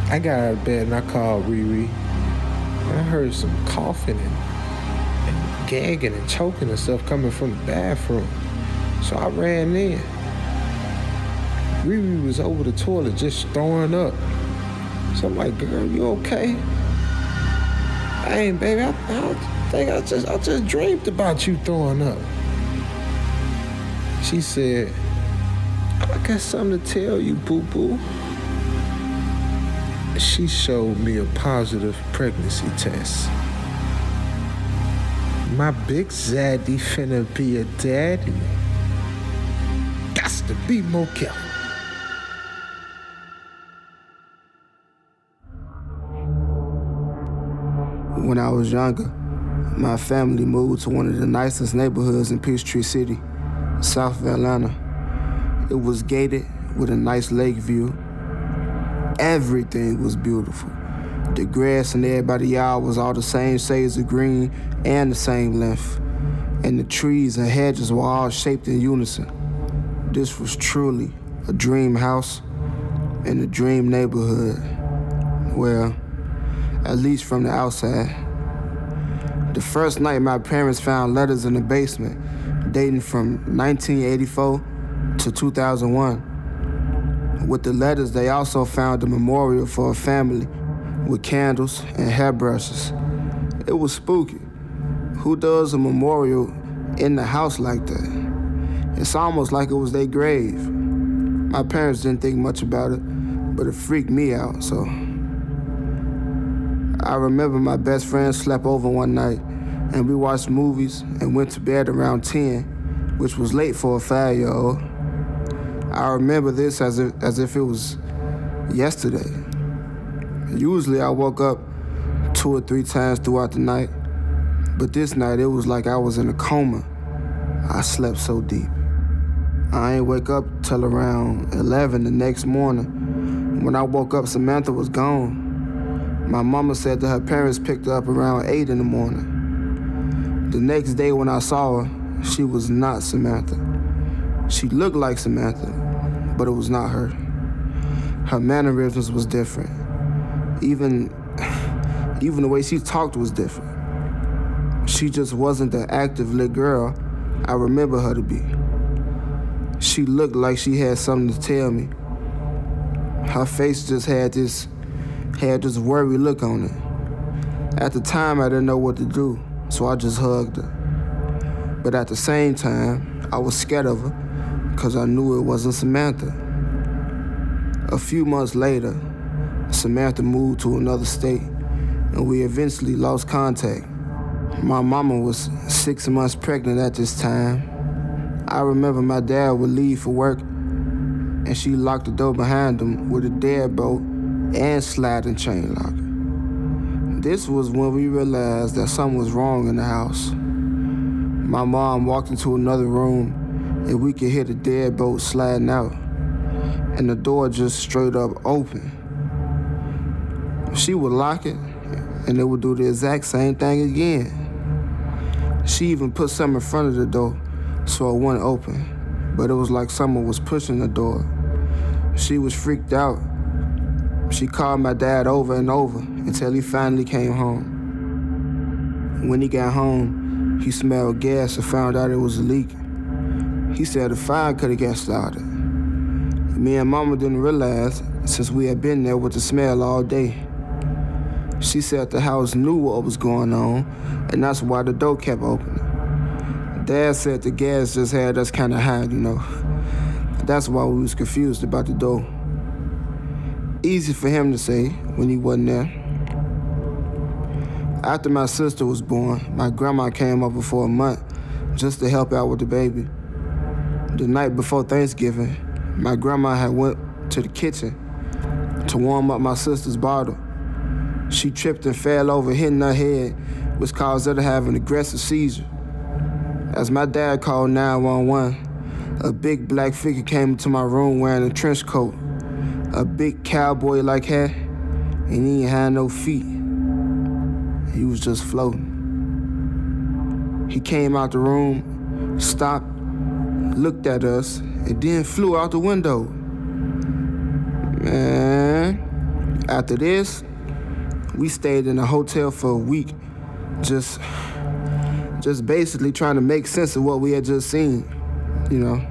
I got out of bed and I called Riri, and I heard some coughing and gagging and choking and stuff coming from the bathroom. So I ran in. Riri was over the toilet just throwing up. So I'm like, "Girl, you okay?" "Hey, baby, I think I just dreamed about you throwing up." She said, "I got something to tell you, boo-boo." She showed me a positive pregnancy test. My big zaddy finna be a daddy. Gots to be more careful. When I was younger, my family moved to one of the nicest neighborhoods in Peachtree City, south of Atlanta. It was gated with a nice lake view. Everything was beautiful. The grass in everybody's yard was all the same shades of green and the same length. And the trees and hedges were all shaped in unison. This was truly a dream house in a dream neighborhood. Well, at least from the outside. The first night my parents found letters in the basement dating from 1984 to 2001. With the letters, they also found a memorial for a family with candles and hairbrushes. It was spooky. Who does a memorial in the house like that? It's almost like it was their grave. My parents didn't think much about it, but it freaked me out, so. I remember my best friend slept over one night, and we watched movies and went to bed around 10, which was late for a 5-year-old. I remember this as if it was yesterday. Usually I woke up 2 or 3 times throughout the night, but this night it was like I was in a coma. I slept so deep. I ain't wake up till around 11 the next morning. When I woke up, Samantha was gone. My mama said that her parents picked her up around 8 in the morning. The next day when I saw her, she was not Samantha. She looked like Samantha, but it was not her. Her mannerisms was different. Even the way she talked was different. She just wasn't the active little girl I remember her to be. She looked like she had something to tell me. Her face just had this worried look on it. At the time, I didn't know what to do, so I just hugged her. But at the same time, I was scared of her because I knew it wasn't Samantha. A few months later, Samantha moved to another state, and we eventually lost contact. My mama was 6 months pregnant at this time. I remember my dad would leave for work, and she locked the door behind him with a deadbolt and sliding chain lock. This was when we realized that something was wrong in the house. My mom walked into another room, and we could hear the deadbolt sliding out, and the door just straight up open. She would lock it, and it would do the exact same thing again. She even put something in front of the door so it wouldn't open, but it was like someone was pushing the door. She was freaked out. She called my dad over and over until he finally came home. When he got home, he smelled gas and found out it was a leak. He said the fire could have got started. Me and Mama didn't realize since we had been there with the smell all day. She said the house knew what was going on, and that's why the door kept opening. Dad said the gas just had us kind of high, you know. That's why we was confused about the door. Easy for him to say when he wasn't there. After my sister was born, my grandma came over for a month just to help out with the baby. The night before Thanksgiving, my grandma had went to the kitchen to warm up my sister's bottle. She tripped and fell over, hitting her head, which caused her to have an aggressive seizure. As my dad called 911, a big black figure came into my room wearing a trench coat, a big cowboy-like hat, and he ain't had no feet. He was just floating. He came out the room, stopped, looked at us, and then flew out the window. Man, after this, we stayed in a hotel for a week, just basically trying to make sense of what we had just seen, you know.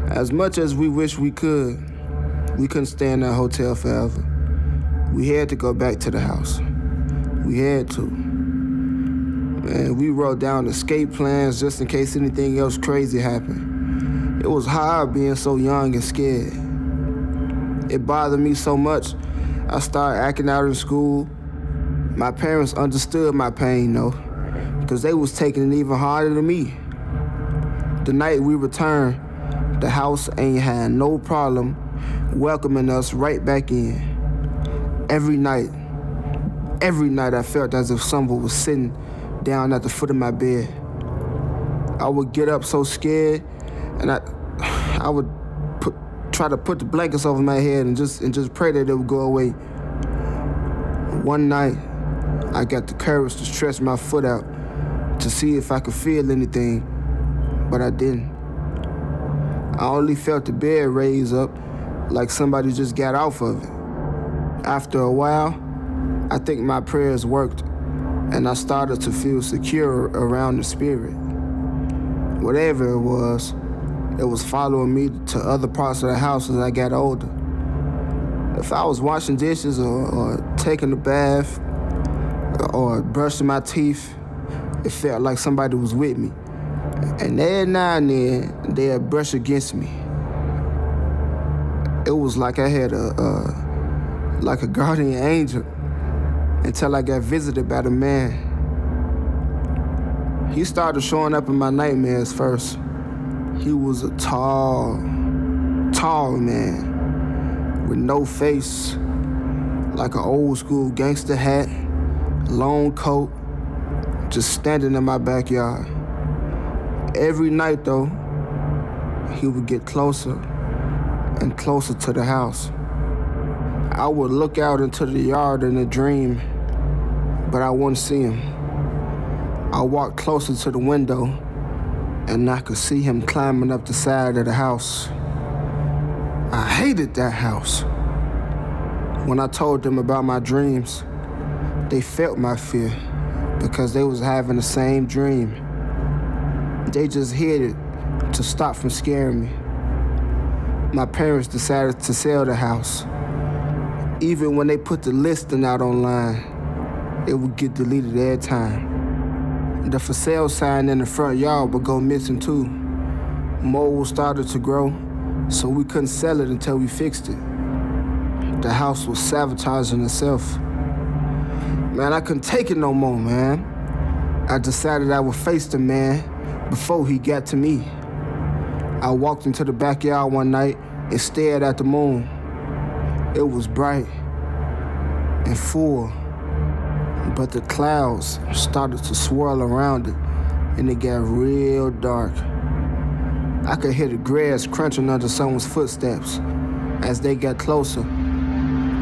As much as we wish we couldn't stay in that hotel forever. We had to go back to the house. We had to. And we wrote down escape plans just in case anything else crazy happened. It was hard being so young and scared. It bothered me so much, I started acting out in school. My parents understood my pain, though, because they was taking it even harder than me. The night we returned, the house ain't had no problem welcoming us right back in. Every night, Every night I felt as if someone was sitting down at the foot of my bed. I would get up so scared, and I would try to put the blankets over my head and just pray that it would go away. One night, I got the courage to stretch my foot out to see if I could feel anything, but I didn't. I only felt the bed raise up like somebody just got off of it. After a while, I think my prayers worked, and I started to feel secure around the spirit. Whatever it was following me to other parts of the house as I got older. If I was washing dishes or taking a bath or brushing my teeth, it felt like somebody was with me. And every now and then, they'd brush against me. It was like I had a guardian angel until I got visited by the man. He started showing up in my nightmares first. He was a tall man with no face, like an old school gangster hat, long coat, just standing in my backyard. Every night though, he would get closer and closer to the house. I would look out into the yard in a dream, but I wouldn't see him. I walked closer to the window, and I could see him climbing up the side of the house. I hated that house. When I told them about my dreams, they felt my fear because they was having the same dream. They just hid it to stop from scaring me. My parents decided to sell the house. Even when they put the listing out online, it would get deleted every time. The for sale sign in the front yard would go missing too. Mold started to grow, so we couldn't sell it until we fixed it. The house was sabotaging itself. Man, I couldn't take it no more, man. I decided I would face the man before he got to me. I walked into the backyard one night and stared at the moon. It was bright and full, but the clouds started to swirl around it, and it got real dark. I could hear the grass crunching under someone's footsteps. As they got closer,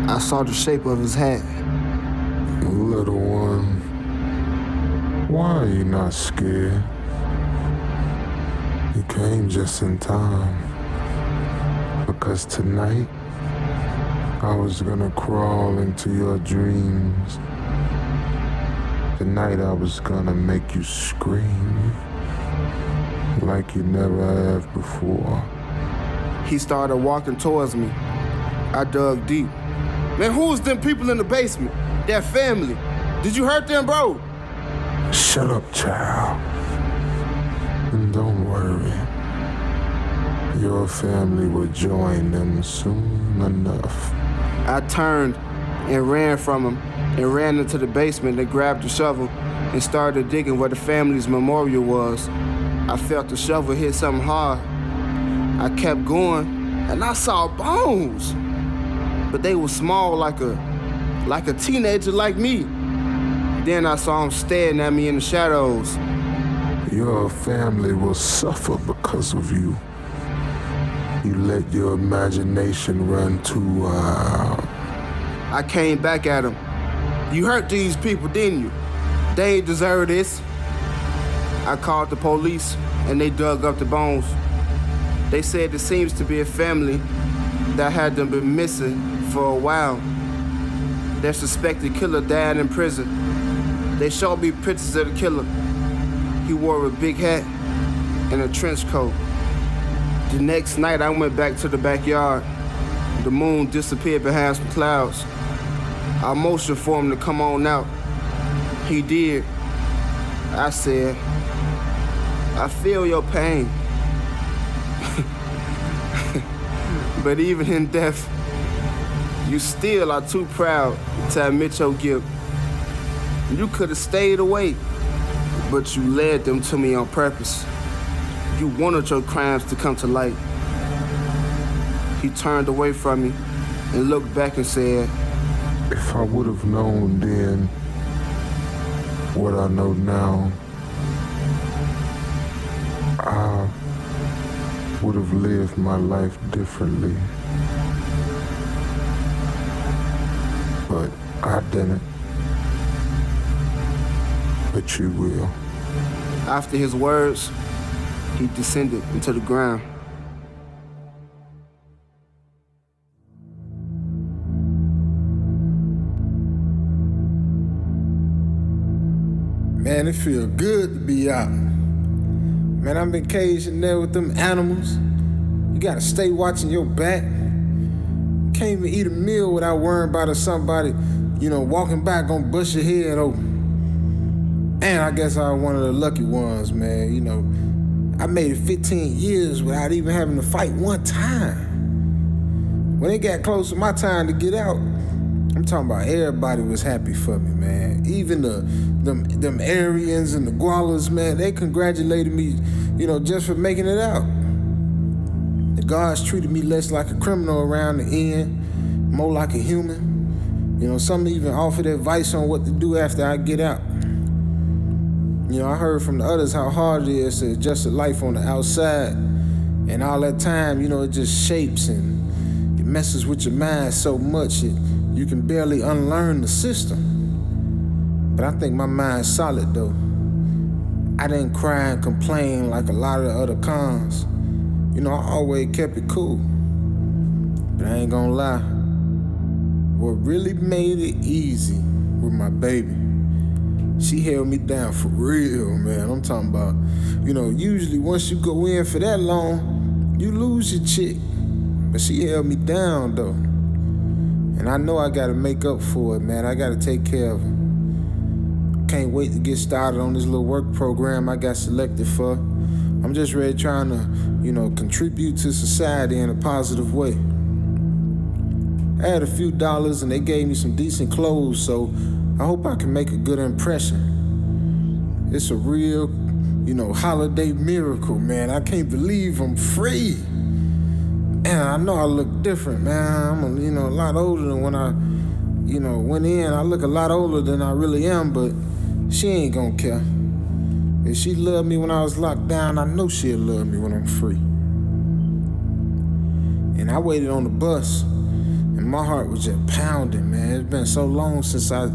I saw the shape of his hat. Little one, why are you not scared? You came just in time, because tonight I was gonna crawl into your dreams. Tonight I was gonna make you scream like you never have before. He started walking towards me. I dug deep. Man, who was them people in the basement? That family. Did you hurt them, bro? Shut up, child. And don't worry. Your family will join them soon enough. I turned and ran from him and ran into the basement and grabbed the shovel and started digging where the family's memorial was. I felt the shovel hit something hard. I kept going and I saw bones, but they were small like a teenager like me. Then I saw him staring at me in the shadows. Your family will suffer because of you. You let your imagination run too wild. I came back at him. You hurt these people, didn't you? They ain't deserve this. I called the police and they dug up the bones. They said it seems to be a family that had them been missing for a while. Their suspected killer died in prison. They showed me pictures of the killer. He wore a big hat and a trench coat. The next night, I went back to the backyard. The moon disappeared behind some clouds. I motioned for him to come on out. He did. I said, I feel your pain. But even in death, you still are too proud to admit your guilt. You could have stayed away, but you led them to me on purpose. You wanted your crimes to come to light. He turned away from me and looked back and said, If I would have known then what I know now, I would have lived my life differently. But I didn't. But you will. After his words, he descended into the ground. Man, it feel good to be out. Man, I've been caged in there with them animals. You gotta stay watching your back. Can't even eat a meal without worrying about if somebody, walking by gonna bust your head open. And I guess I was one of the lucky ones, man. I made it 15 years without even having to fight one time. When it got close to my time to get out, I'm talking about everybody was happy for me, man. Even them Aryans and the Gualas, man, they congratulated me, just for making it out. The guards treated me less like a criminal around the end, more like a human. Some even offered advice on what to do after I get out. I heard from the others how hard it is to adjust to life on the outside. And all that time, it just shapes and it messes with your mind so much you can barely unlearn the system. But I think my mind's solid, though. I didn't cry and complain like a lot of the other cons. I always kept it cool. But I ain't gonna lie. What really made it easy was my baby. She held me down for real, man. I'm talking about, usually once you go in for that long, you lose your chick. But she held me down, though. And I know I gotta make up for it, man. I gotta take care of her. Can't wait to get started on this little work program I got selected for. I'm just ready trying to, contribute to society in a positive way. I had a few dollars and they gave me some decent clothes, so I hope I can make a good impression. It's a real, holiday miracle, man. I can't believe I'm free. And I know I look different, man. I'm a lot older than when I, went in. I look a lot older than I really am, but she ain't gonna care. If she loved me when I was locked down, I know she'll love me when I'm free. And I waited on the bus, and my heart was just pounding, man. It's been so long since I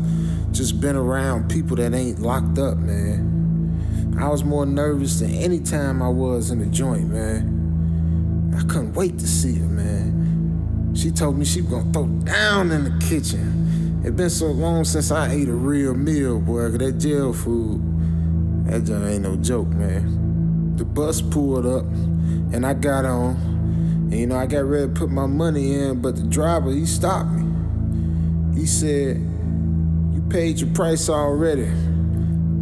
just been around people that ain't locked up, man. I was more nervous than any time I was in the joint, man. I couldn't wait to see her, man. She told me she was gonna throw down in the kitchen. It been so long since I ate a real meal, boy, 'cause that jail food, that just ain't no joke, man. The bus pulled up, and I got on. And, I got ready to put my money in, but the driver, he stopped me. He said, "You paid your price already.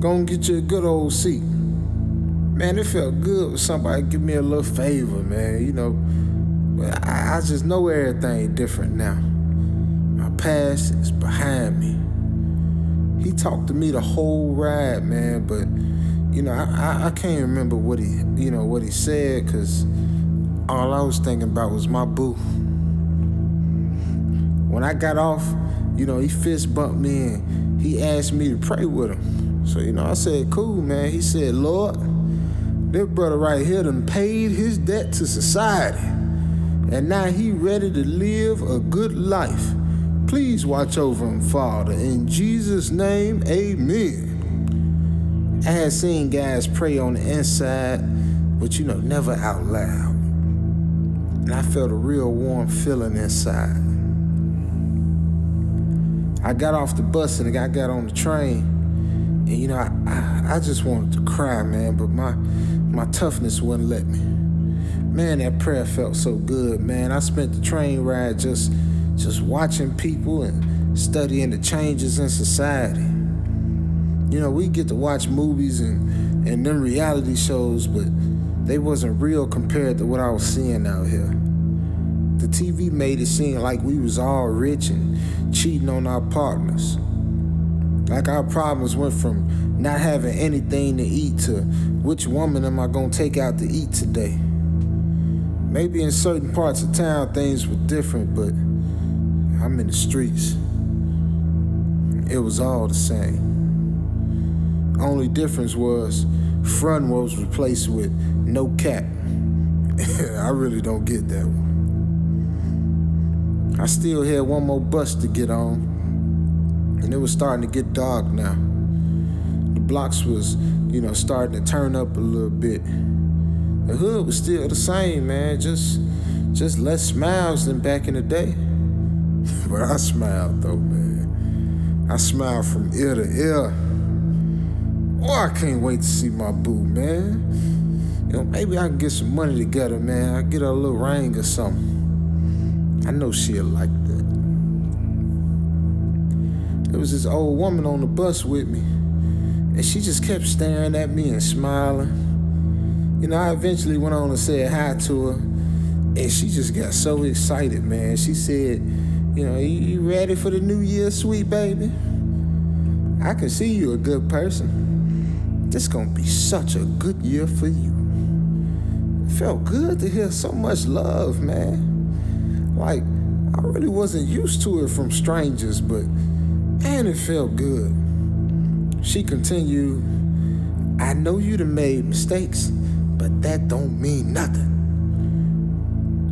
Go and get you a good old seat." Man, it felt good when somebody give me a little favor, man, But I just know everything different now. My past is behind me. He talked to me the whole ride, man, but, I can't remember what he said, because all I was thinking about was my boo. When I got off, he fist bumped me and he asked me to pray with him. So, I said, cool, man. He said, "Lord, this brother right here done paid his debt to society, and now he ready to live a good life. Please watch over him, Father. In Jesus' name, amen." I had seen guys pray on the inside, but never out loud. And I felt a real warm feeling inside. I got off the bus and I got on the train, and I just wanted to cry, man, but my toughness wouldn't let me. Man, that prayer felt so good, man. I spent the train ride just watching people and studying the changes in society. We get to watch movies and them reality shows, but they wasn't real compared to what I was seeing out here. The TV made it seem like we was all rich and cheating on our partners. Like our problems went from not having anything to eat to which woman am I gonna take out to eat today. Maybe in certain parts of town things were different, but I'm in the streets. it was all the same. Only difference was front was replaced with no cap. I really don't get that one. I still had one more bus to get on, and it was starting to get dark now. The blocks was, starting to turn up a little bit. The hood was still the same, man, just less smiles than back in the day. But I smiled though, man. I smiled from ear to ear. Oh, I can't wait to see my boo, man. Maybe I can get some money together, man. I'll get her a little ring or something. I know she'll like that. There was this old woman on the bus with me, and she just kept staring at me and smiling. I eventually went on and said hi to her, and she just got so excited, man. She said, you ready for the new year, sweet baby? I can see you a good person. This gonna be such a good year for you. It felt good to hear so much love, man. Like, I really wasn't used to it from strangers, but man, it felt good. She continued, I know you done made mistakes, but that don't mean nothing.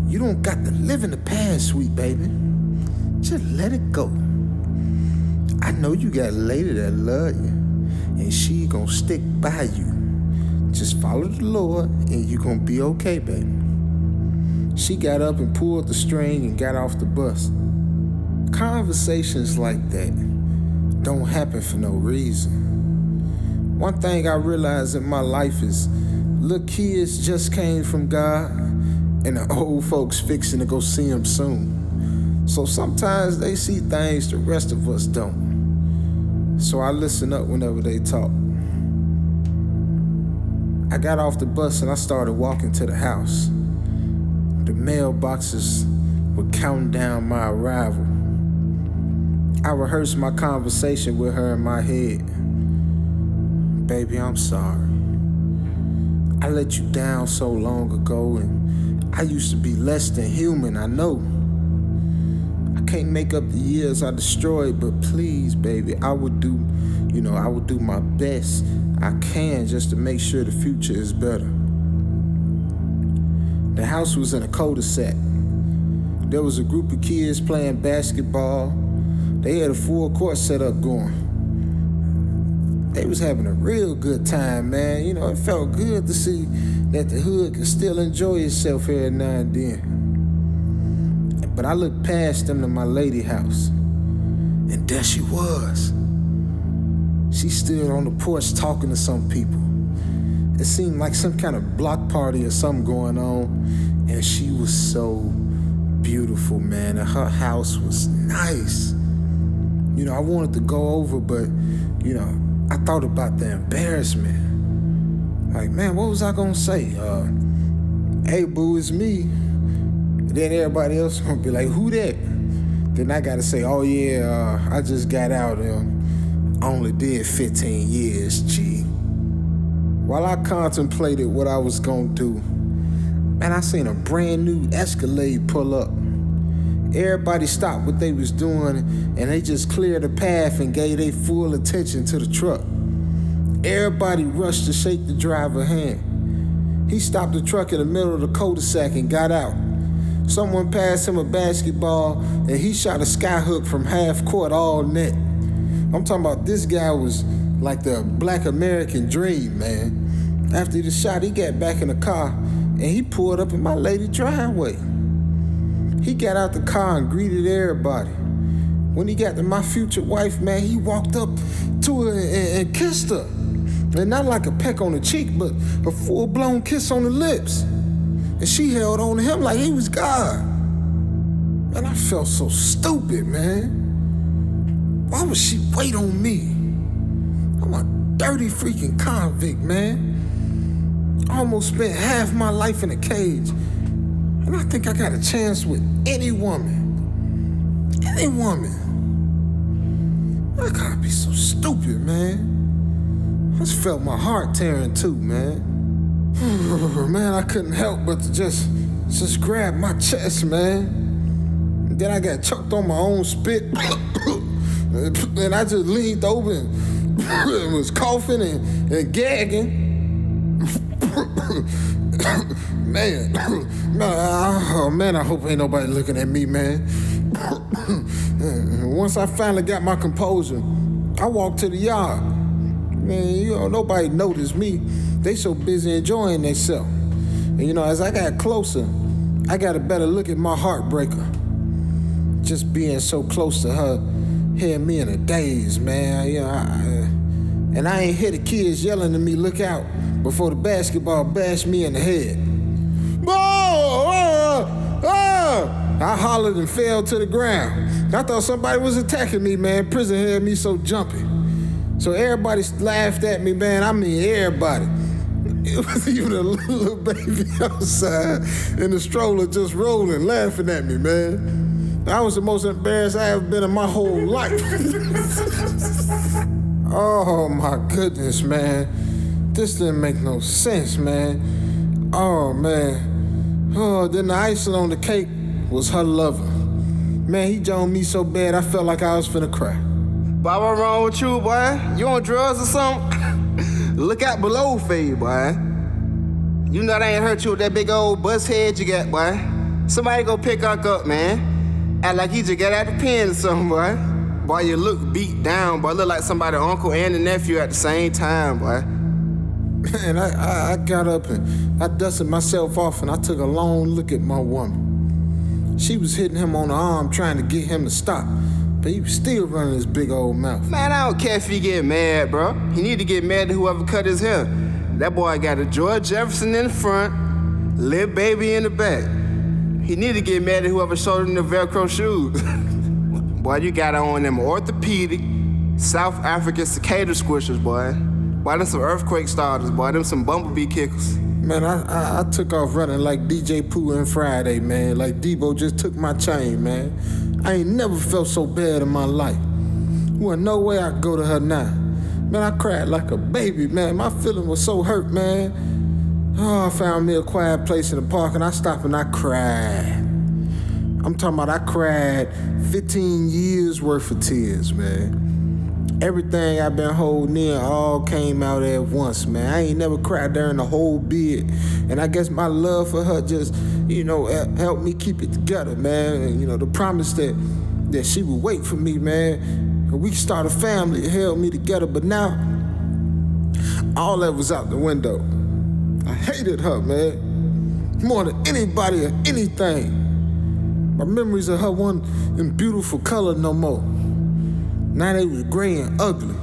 You don't got to live in the past, sweet baby. Just let it go. I know you got a lady that love you, and she gonna stick by you. Just follow the Lord, and you gonna be okay, baby. She got up and pulled the string and got off the bus. Conversations like that don't happen for no reason. One thing I realized in my life is little kids just came from God, and the old folks fixing to go see him soon. So sometimes they see things the rest of us don't. So I listen up whenever they talk. I got off the bus and I started walking to the house. The mailboxes were counting down my arrival. I rehearsed my conversation with her in my head. Baby, I'm sorry. I let you down so long ago, and I used to be less than human, I know. I can't make up the years I destroyed, but please, baby, I would do my best I can just to make sure the future is better. The house was in a cul-de-sac. There was a group of kids playing basketball. They had a full court set up going. They was having a real good time, man. It felt good to see that the hood could still enjoy itself every now and then. But I looked past them to my lady house, and there she was. She stood on the porch talking to some people. It seemed like some kind of block party or something going on, and she was so beautiful, man, and her house was nice. I wanted to go over, but, I thought about the embarrassment. Like, man, what was I gonna say? Hey, boo, it's me. And then everybody else gonna be like, who that? Then I gotta say, oh yeah, I just got out and only did 15 years, G. While I contemplated what I was gonna do, man, I seen a brand new Escalade pull up. Everybody stopped what they was doing, and they just cleared the path and gave their full attention to the truck. Everybody rushed to shake the driver's hand. He stopped the truck in the middle of the cul-de-sac and got out. Someone passed him a basketball, and he shot a skyhook from half court all net. I'm talking about this guy was like the Black American dream, man. After the shot, he got back in the car, and he pulled up in my lady driveway. He got out the car and greeted everybody. When he got to my future wife, man, he walked up to her and kissed her. And not like a peck on the cheek, but a full-blown kiss on the lips. And she held on to him like he was God. Man, I felt so stupid, man. Why would she wait on me? I'm a dirty freaking convict, man. I almost spent half my life in a cage. And I think I got a chance with any woman. Any woman. I gotta be so stupid, man. I just felt my heart tearing too, man. Man, I couldn't help but to just grab my chest, man. And then I got choked on my own spit. And I just leaned over and was coughing and gagging. Man, I hope ain't nobody looking at me, man. Once I finally got my composure, I walked to the yard. Man, nobody noticed me. They so busy enjoying themselves. And as I got closer, I got a better look at my heartbreaker. Just being so close to her had me in a daze, man. And I ain't hear the kids yelling at me, "Look out," before the basketball bashed me in the head. I hollered and fell to the ground. I thought somebody was attacking me, man. Prison had me so jumpy. So everybody laughed at me, man. I mean, everybody. It was even a little baby outside in the stroller just rolling, laughing at me, man. I was the most embarrassed I ever been in my whole life. Oh, my goodness, man. This didn't make no sense, man. Oh, man. Oh, then the icing on the cake was her lover. Man, he joned me so bad I felt like I was finna cry. Boy, what's wrong with you, boy? You on drugs or something? Look out below for you, boy. You know they ain't hurt you with that big old bust head you got, boy. Somebody go pick her up, man. Act like you just got out the pen or something, boy. Boy, you look beat down, boy. Look like somebody's uncle and a nephew at the same time, boy. And I got up and I dusted myself off and I took a long look at my woman. She was hitting him on the arm trying to get him to stop, but he was still running his big old mouth. Man, I don't care if he get mad, bro. He need to get mad at whoever cut his hair. That boy got a George Jefferson in the front, Lil Baby in the back. He need to get mad at whoever showed him the Velcro shoes. Boy, you got on them orthopedic South African cicada squishers, boy. Boy, them some earthquake starters, boy. Them some bumblebee kickers. Man, I took off running like DJ Pooh and Friday, man. Like Debo just took my chain, man. I ain't never felt so bad in my life. Wasn't no way I could go to her now. Man, I cried like a baby, man. My feeling was so hurt, man. Oh, I found me a quiet place in the park and I stopped and I cried. I'm talking about I cried 15 years worth of tears, man. Everything I've been holding in all came out at once, man. I ain't never cried during the whole bid. And I guess my love for her just, helped me keep it together, man. And, the promise that she would wait for me, man. And we could start a family. It held me together. But now, all that was out the window. I hated her, man. More than anybody or anything. My memories of her wasn't in beautiful color no more. Now they was gray and ugly.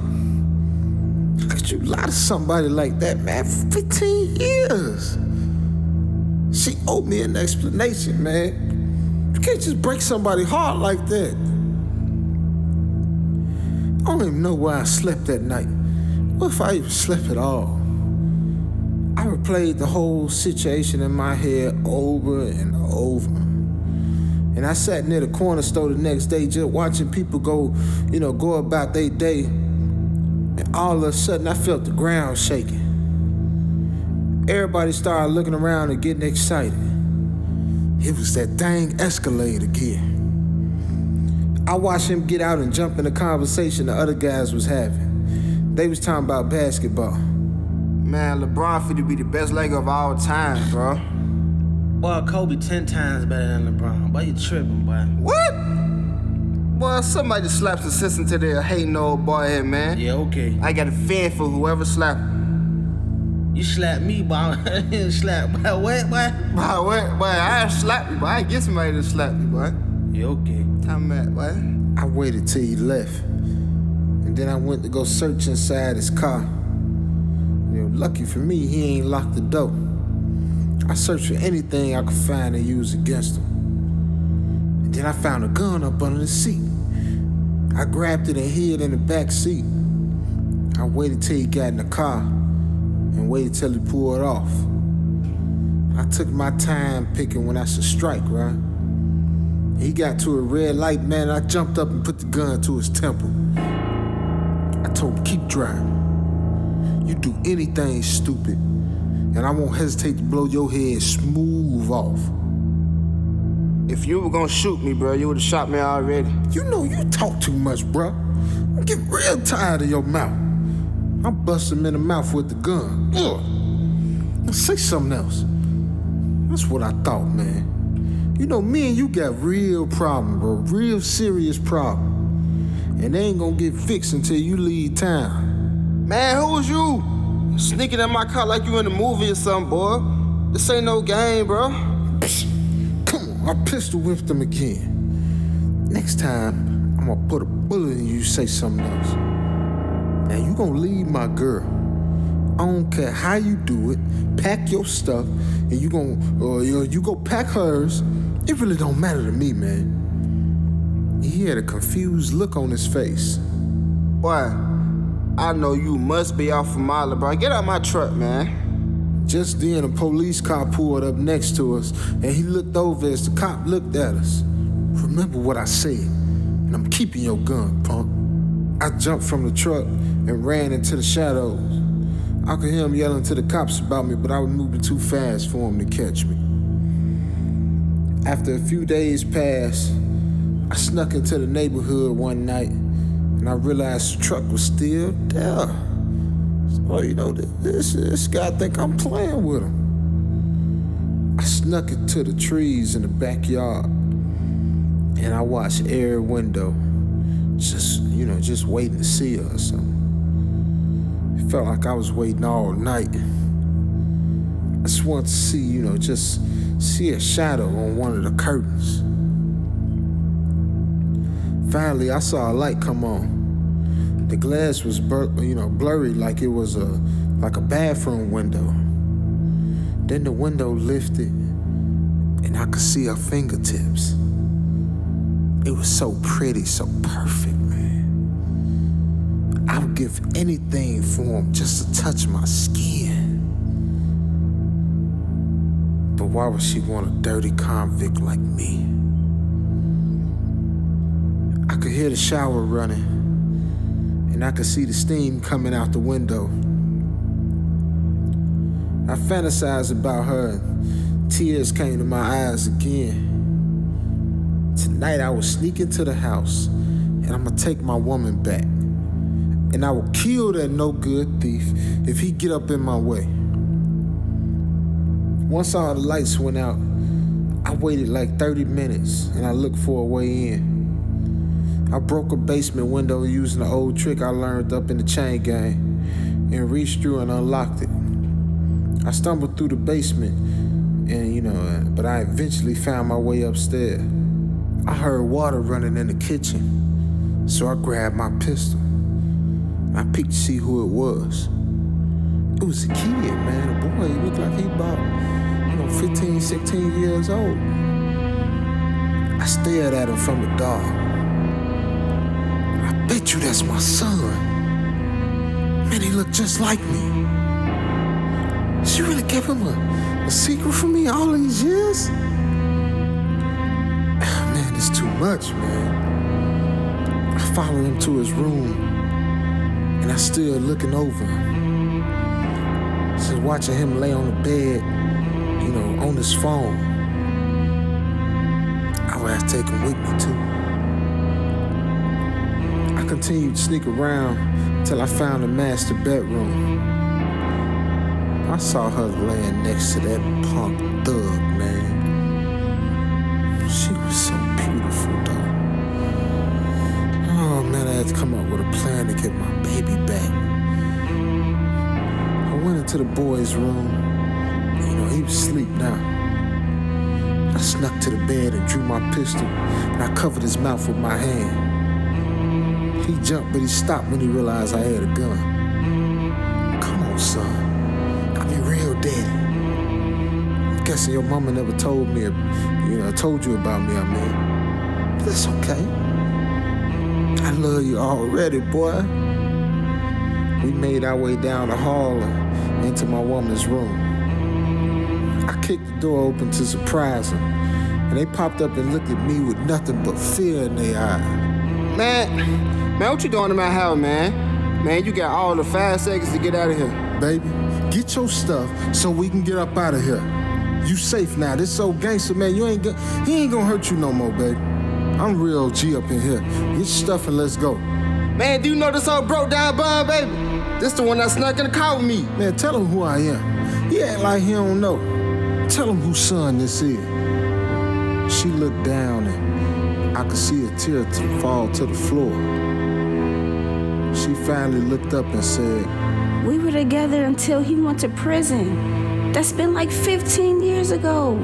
How could you lie to somebody like that, man? 15 years. She owed me an explanation, man. You can't just break somebody's heart like that. I don't even know where I slept that night. What if I even slept at all? I replayed the whole situation in my head over and over. And I sat near the corner store the next day just watching people go about their day. And all of a sudden, I felt the ground shaking. Everybody started looking around and getting excited. It was that dang Escalade again. I watched him get out and jump in the conversation the other guys was having. They was talking about basketball. Man, LeBron fit to be the best Laker of all time, bro. Boy, Kobe 10 times better than LeBron. Boy, you tripping, boy. What? Boy, somebody just slaps the system to their hating old boy here, man. Yeah, okay. I got a fan for whoever slapped him. You slapped me, boy. I didn't slap. Boy, what, boy? Boy, what? Boy, I slapped you, boy. I get somebody to slap you, boy. Yeah, okay. Time at, boy. I waited till he left. And then I went to go search inside his car. Lucky for me, he ain't locked the door. I searched for anything I could find to use against him. And then I found a gun up under the seat. I grabbed it and hid in the back seat. I waited till he got in the car and waited till he pulled off. I took my time picking when I should strike, right? He got to a red light, man, and I jumped up and put the gun to his temple. I told him, keep driving. You do anything stupid, and I won't hesitate to blow your head smooth off. If you were gonna shoot me, bro, you would've shot me already. You know you talk too much, bro. I'm getting real tired of your mouth. I'll bust him in the mouth with the gun. Ugh. Now say something else. That's what I thought, man. You know, me and you got real problem, bro. Real serious problem. And they ain't gonna get fixed until you leave town. Man, who was you? Sneaking in my car like you in a movie or something, boy. This ain't no game, bro. Psst. Come on, I pistol whipped him again. Next time, I'm gonna put a bullet in you, say something else. Now you gonna leave my girl. I don't care how you do it. Pack your stuff, and you go pack hers. It really don't matter to me, man. He had a confused look on his face. Boy, I know you must be off from Molly, bro. Get out my truck, man. Just then, a police car pulled up next to us, and he looked over as the cop looked at us. Remember what I said, and I'm keeping your gun, punk. I jumped from the truck and ran into the shadows. I could hear him yelling to the cops about me, but I was moving too fast for him to catch me. After a few days passed, I snuck into the neighborhood one night, and I realized the truck was still there. So, you know, this guy think I'm playing with him. I snuck into the trees in the backyard, and I watched every window, just waiting to see her or something. It felt like I was waiting all night. I just wanted to see a shadow on one of the curtains. Finally, I saw a light come on. The glass was blurry like it was a bathroom window. Then the window lifted, and I could see her fingertips. It was so pretty, so perfect, man. I would give anything for him just to touch my skin. But why would she want a dirty convict like me? I could hear the shower running, and I could see the steam coming out the window. I fantasized about her, and tears came to my eyes again. Tonight I will sneak into the house, and I'm gonna take my woman back. And I will kill that no-good thief if he get up in my way. Once all the lights went out, I waited like 30 minutes, and I looked for a way in. I broke a basement window using an old trick I learned up in the chain gang, and reached through and unlocked it. I stumbled through the basement, and but I eventually found my way upstairs. I heard water running in the kitchen, so I grabbed my pistol. I peeked to see who it was. It was a kid, man, a boy. He looked like he about, 15, 16 years old. I stared at him from the dark. I bet you that's my son. Man, he looked just like me. She really kept him a secret from me all these years? Man, it's too much, man. I followed him to his room, and I stood looking over him. Just watching him lay on the bed, on his phone. I would have to take him with me, too. I continued to sneak around until I found the master bedroom. I saw her laying next to that punk thug, man. She was so beautiful, though. Oh, man, I had to come up with a plan to get my baby back. I went into the boy's room. He was asleep now. I snuck to the bed and drew my pistol, and I covered his mouth with my hand. He jumped, but he stopped when he realized I had a gun. Come on, son. I'll be real daddy. I'm guessing your mama never told me, told you about me, But that's okay. I love you already, boy. We made our way down the hall and into my woman's room. I kicked the door open to surprise them, and they popped up and looked at me with nothing but fear in their eyes. Man, what you doing in my house, man? Man, you got all the 5 seconds to get out of here. Baby, get your stuff so we can get up out of here. You safe now. This old gangster, man, he ain't gonna hurt you no more, baby. I'm real G up in here. Get your stuff and let's go. Man, do you know this old broke down bum, baby? This the one that snuck in the car with me. Man, tell him who I am. He act like he don't know. Tell him whose son this is. She looked down and I could see a tear fall to the floor. She finally looked up and said, "We were together until he went to prison. That's been like 15 years ago.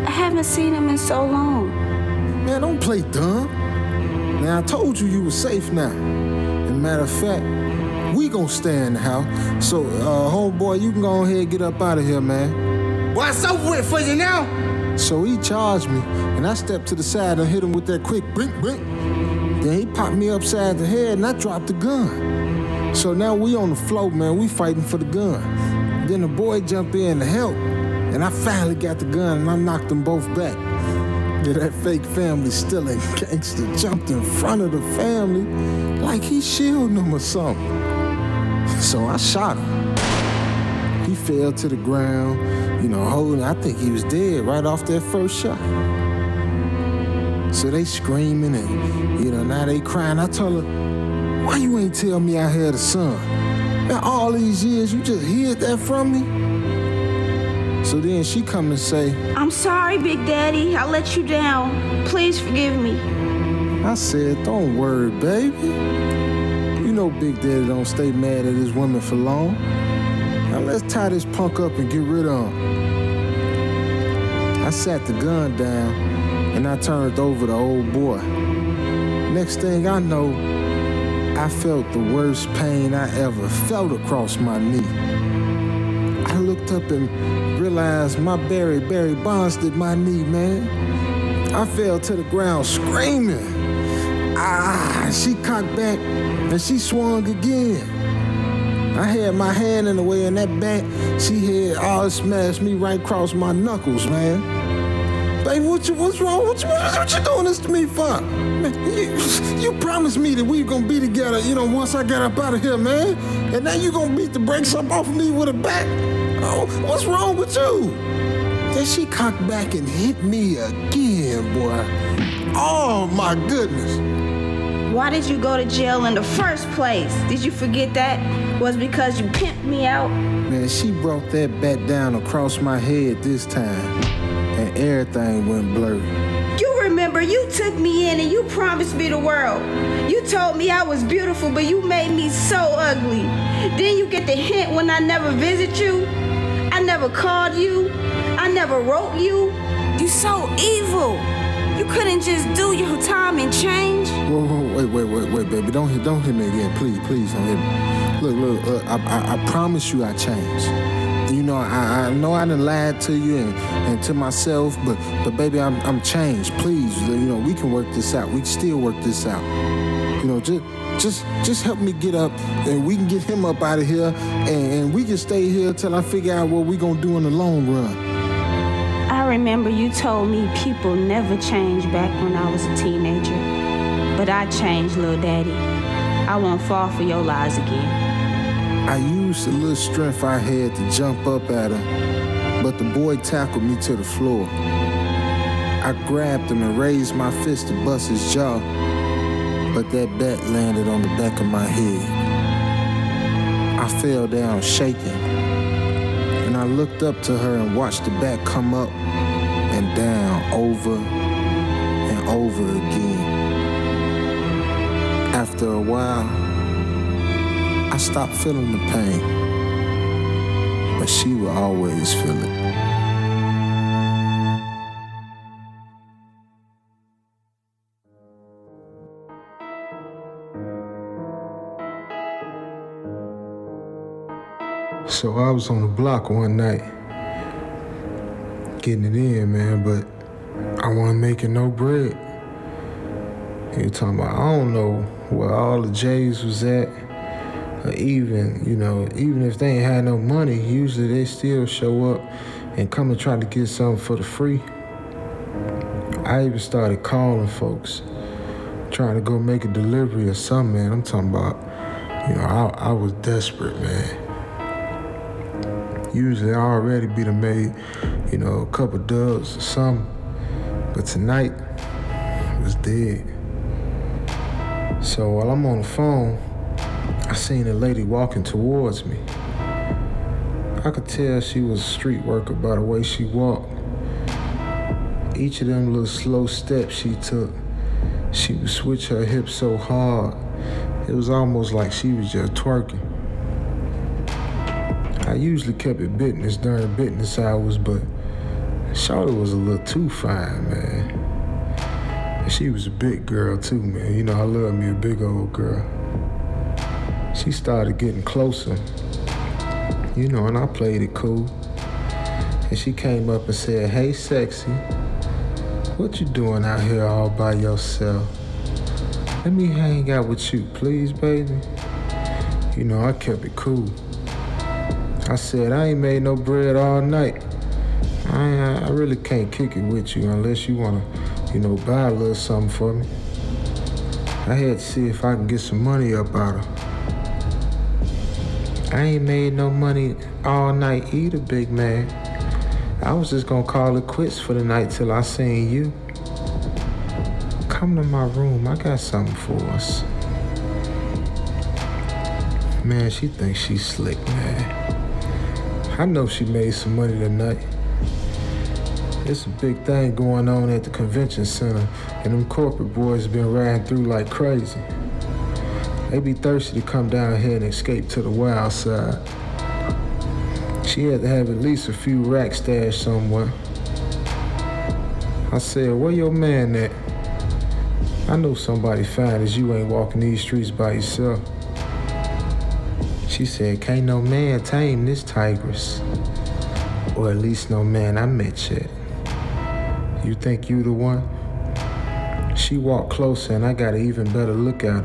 I haven't seen him in so long." "Man, don't play dumb. Now, I told you were safe now. And matter of fact, we gonna stay in the house. So, homeboy, you can go ahead and get up out of here, man." "Well, it's over with for you now." So he charged me, and I stepped to the side and hit him with that quick blink, blink. Then he popped me upside the head, and I dropped the gun. So now we on the floor, man. We fighting for the gun. Then the boy jumped in to help, and I finally got the gun, and I knocked them both back. Then that fake family stealing gangster jumped in front of the family like he shielding them or something. So I shot him. He fell to the ground, holding, I think he was dead right off that first shot. So they screaming and, now they crying. I told her, "Why you ain't tell me I had a son? Now all these years, you just hid that from me?" So then she come and say, "I'm sorry, Big Daddy. I let you down. Please forgive me." I said, "Don't worry, baby. You know Big Daddy don't stay mad at his woman for long. Now let's tie this punk up and get rid of him." I sat the gun down and I turned over the old boy. Next thing I know, I felt the worst pain I ever felt across my knee. I looked up and realized my Barry Bonds did my knee, man. I fell to the ground screaming. She cocked back and she swung again. I had my hand in the way, and that bat she had smashed me right across my knuckles, man. Baby, what's wrong? What you doing this to me for? Man, you promised me that we were gonna be together, once I got up out of here, man. And now you gonna beat the brakes up off of me with a bat? Oh, what's wrong with you? Then she cocked back and hit me again, boy. Oh, my goodness. Why did you go to jail in the first place? Did you forget that? Was because you pimped me out? Man, she brought that bat down across my head this time, and everything went blurry. You remember you took me in and you promised me the world. You told me I was beautiful, but you made me so ugly. Then you get the hint when I never visit you. I never called you. I never wrote you. You so evil. You couldn't just do your time and change. Whoa, wait, baby. Don't hit me again. Please don't hit me. Look, I promise you I changed. I know I done lied to you and to myself, but baby, I'm changed. Please, we can work this out. We can still work this out. Just help me get up, and we can get him up out of here, and we can stay here till I figure out what we gonna do in the long run. I remember you told me people never change back when I was a teenager. But I changed, little daddy. I won't fall for your lies again. I used the little strength I had to jump up at her, but the boy tackled me to the floor. I grabbed him and raised my fist to bust his jaw, but that bat landed on the back of my head. I fell down shaking, and I looked up to her and watched the bat come up and down over and over again. After a while, I stopped feeling the pain, but she would always feel it. So I was on the block one night, getting it in, man, but I wasn't making no bread. He was talking about, I don't know where all the J's was at, or even if they ain't had no money, usually they still show up and come and try to get something for the free. I even started calling folks, trying to go make a delivery or something, man. I'm talking about, I was desperate, man. Usually I already be done made, a couple dubs or something. But tonight, it was dead. So while I'm on the phone, I seen a lady walking towards me. I could tell she was a street worker by the way she walked. Each of them little slow steps she took, she would switch her hips so hard, it was almost like she was just twerking. I usually kept it business during business hours, but shawty was a little too fine, man. And she was a big girl too, man. You know, I love me a big old girl. She started getting closer, you know, and I played it cool. And she came up and said, "Hey, sexy, what you doing out here all by yourself? Let me hang out with you, please, baby." You know, I kept it cool. I said, "I ain't made no bread all night. I really can't kick it with you unless you wanna, you know, buy a little something for me." I had to see if I can get some money up out of her. I ain't made no money all night either, big man. I was just gonna call it quits for the night till I seen you. Come to my room, I got something for us. Man, she thinks she's slick, man. I know she made some money tonight. It's a big thing going on at the convention center, and them corporate boys been riding through like crazy. They be thirsty to come down here and escape to the wild side. She had to have at least a few racks stashed somewhere. I said, "Where your man at? I know somebody fine as you ain't walking these streets by yourself." She said, "Can't no man tame this tigress. Or at least no man I met yet. You think you the one?" She walked closer and I got an even better look at her.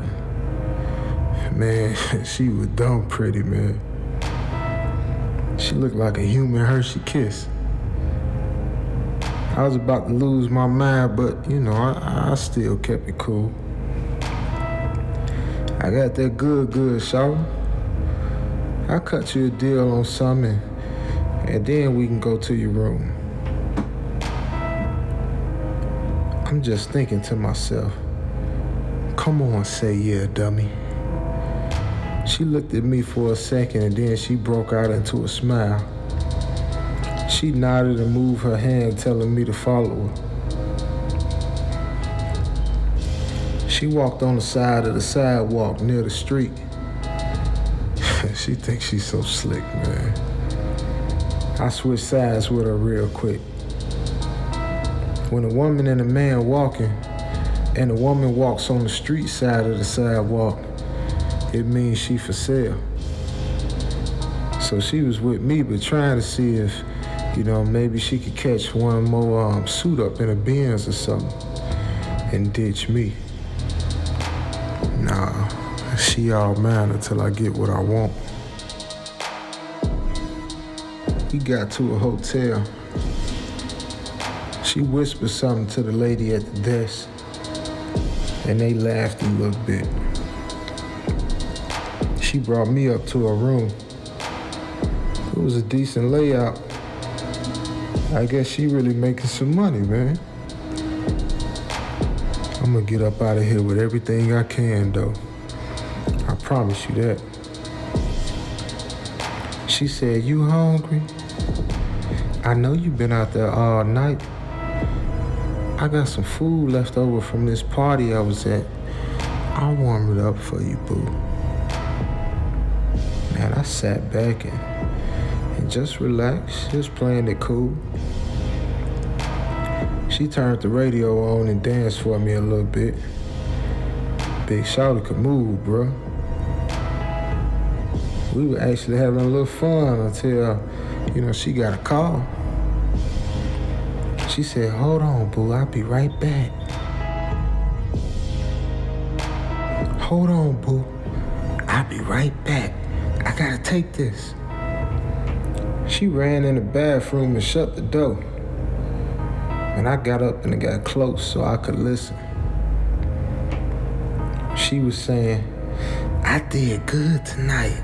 Man, she was dumb pretty, man. She looked like a human Hershey kiss. I was about to lose my mind, but you know, I still kept it cool. "I got that good, shawty. I'll cut you a deal on something, and then we can go to your room." I'm just thinking to myself, come on, say yeah, dummy. She looked at me for a second and then she broke out into a smile. She nodded and moved her hand, telling me to follow her. She walked on the side of the sidewalk near the street. She thinks she's so slick, man. I switched sides with her real quick. When a woman and a man walking, and the woman walks on the street side of the sidewalk, it means she for sale. So she was with me, but trying to see if, you know, maybe she could catch one more suit up in a Benz or something and ditch me. Nah, she all mine until I get what I want. We got to a hotel. She whispered something to the lady at the desk, and they laughed a little bit. She brought me up to her room. It was a decent layout. I guess she really making some money, man. I'm gonna get up out of here with everything I can, though. I promise you that. She said, "You hungry? I know you've been out there all night. I got some food left over from this party I was at. I'll warm it up for you, boo." Man, I sat back and just relaxed, just playing it cool. She turned the radio on and danced for me a little bit. Big shawty could move, bro. We were actually having a little fun until, you know, she got a call. She said, "Hold on, boo, I'll be right back." "Hold on, boo, I'll be right back. I gotta take this." She ran in the bathroom and shut the door. And I got up and got close so I could listen. She was saying, "I did good tonight.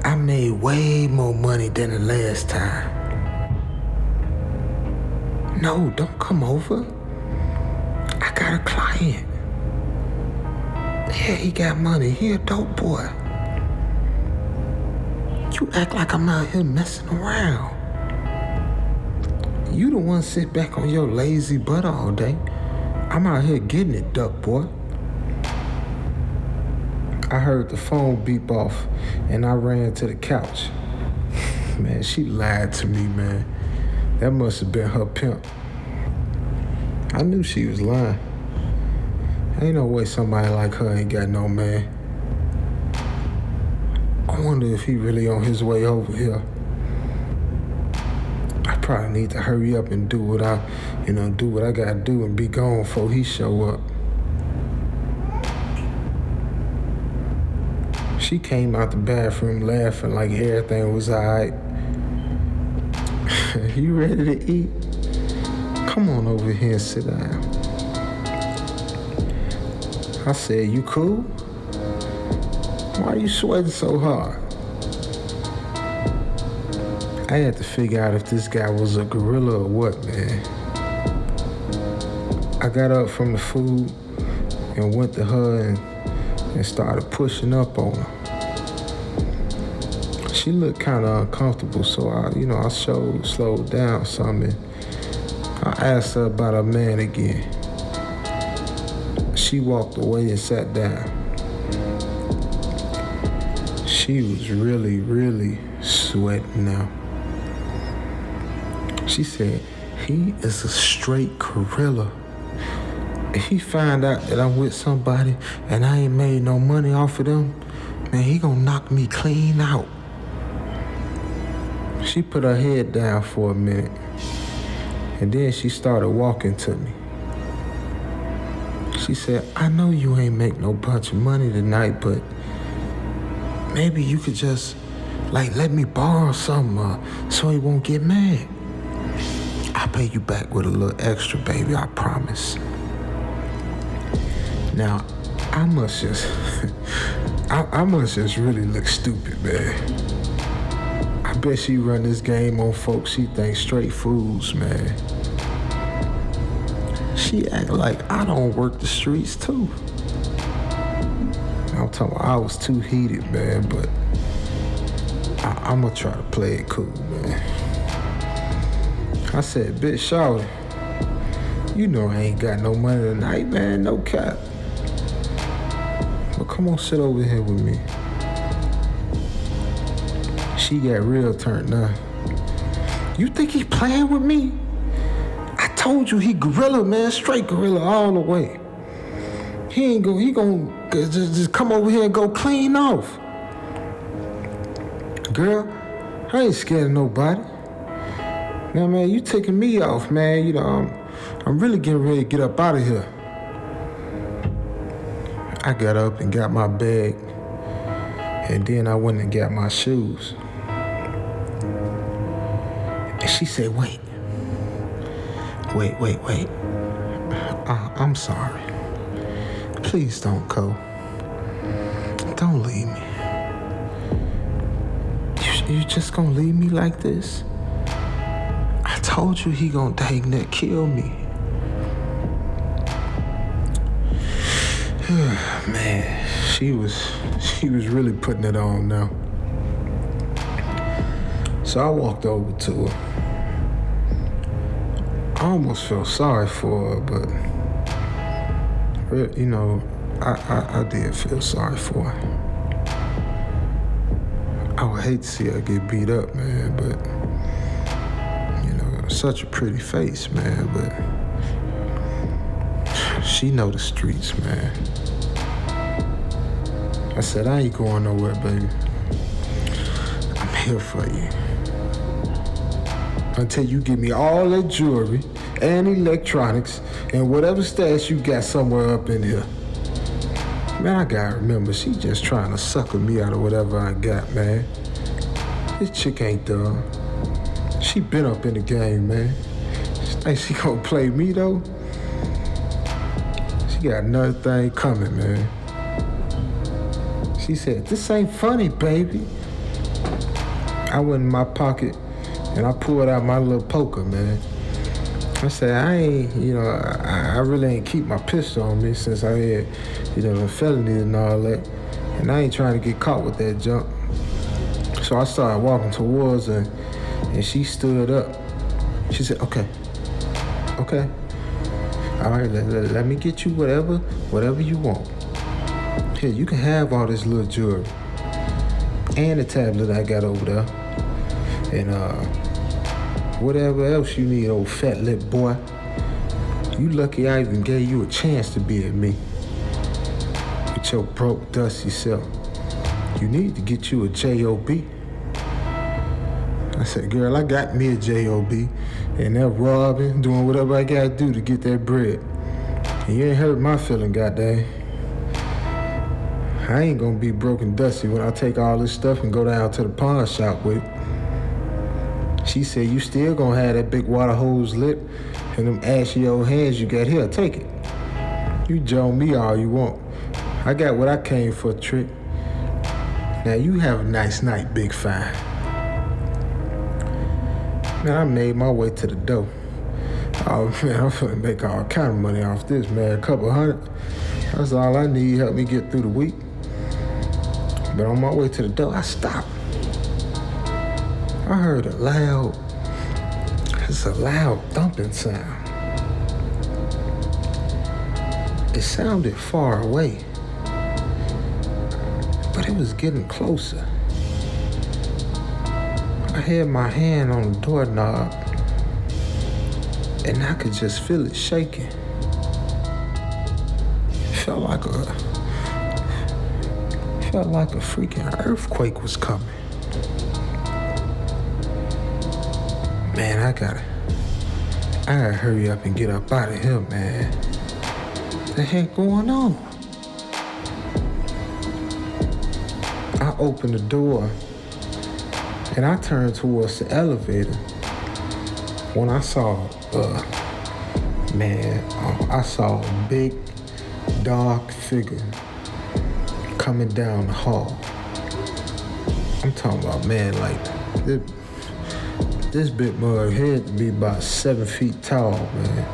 I made way more money than the last time." "No, don't come over. I got a client." Yeah, he got money. He a dope boy. You act like I'm out here messing around. You the one sit back on your lazy butt all day. I'm out here getting it, duck boy. I heard the phone beep off and I ran to the couch. Man, she lied to me, man. That must have been her pimp. I knew she was lying. Ain't no way somebody like her ain't got no man. I wonder if he really on his way over here. I probably need to hurry up and do what I gotta do and be gone before he show up. She came out the bathroom laughing like everything was all right. You ready to eat? Come on over here and sit down. I said, you cool? Why you sweating so hard? I had to figure out if this guy was a gorilla or what, man. I got up from the food and went to her and started pushing up on her. She looked kind of uncomfortable, so I slowed down some. I asked her about her man again. She walked away and sat down. She was really, really sweating now. She said, he is a straight gorilla. If he find out that I'm with somebody and I ain't made no money off of them, man, he gonna knock me clean out. She put her head down for a minute, and then she started walking to me. She said, I know you ain't make no bunch of money tonight, but maybe you could just, let me borrow something so he won't get mad. I'll pay you back with a little extra, baby, I promise. Now, I must just really look stupid, man. I bet she run this game on folks she thinks straight fools, man. She act like I don't work the streets too. I'm talking about I was too heated, man, but I'm gonna try to play it cool, man. I said, bitch, shawty, you know I ain't got no money tonight, man, no cap. But come on, sit over here with me. She got real turned on. You think he playing with me? I told you he gorilla, man, straight gorilla all the way. He gonna just come over here and go clean off. Girl, I ain't scared of nobody. Now, man, you taking me off, man. I'm really getting ready to get up out of here. I got up and got my bag, and then I went and got my shoes. And she said, wait. I'm sorry. Please don't go. Don't leave me. You just gonna leave me like this? I told you he gonna dang near kill me. Man, she was really putting it on now. So I walked over to her. I almost felt sorry for her, but I did feel sorry for her. I would hate to see her get beat up, man, but such a pretty face, man, but she know the streets, man. I said, I ain't going nowhere, baby. I'm here for you. Until you give me all that jewelry and electronics and whatever stash you got somewhere up in here. Man, I gotta remember, she just trying to sucker me out of whatever I got, man. This chick ain't done. She been up in the game, man. She think she gonna play me, though? She got another thing coming, man. She said, this ain't funny, baby. I went in my pocket and I pulled out my little poker, man. I said, I ain't, I really ain't keep my pistol on me since I had, the felony and all that. And I ain't trying to get caught with that junk. So I started walking towards her, and she stood up. She said, okay. All right, let me get you whatever you want. Here, you can have all this little jewelry. And the tablet I got over there. And whatever else you need, old fat lip boy. You lucky I even gave you a chance to be at me. With your broke, dusty self. You need to get you a J.O.B. I said, girl, I got me a J.O.B. And they're robbing, doing whatever I gotta do to get that bread. And you ain't hurt my feeling, goddamn. I ain't gonna be broken dusty when I take all this stuff and go down to the pawn shop with it. She said, you still gonna have that big water hose lip and them ashy old hands you got here. Take it. You join me all you want. I got what I came for, Trick. Now you have a nice night, Big Fine. Man, I made my way to the door. Oh man, I'm finna make all kind of money off this, man. A couple $100. That's all I need, help me get through the week. But on my way to the door, I stopped. I heard a loud thumping sound. It sounded far away, but it was getting closer. I had my hand on the doorknob, and I could just feel it shaking. It felt like a freaking earthquake was coming. Man, I gotta hurry up and get up out of here, man. What the heck going on? I opened the door and I turned towards the elevator when I saw, I saw a big, dark figure coming down the hall. I'm talking about, man, like, this big mug had to be about 7 feet tall, man.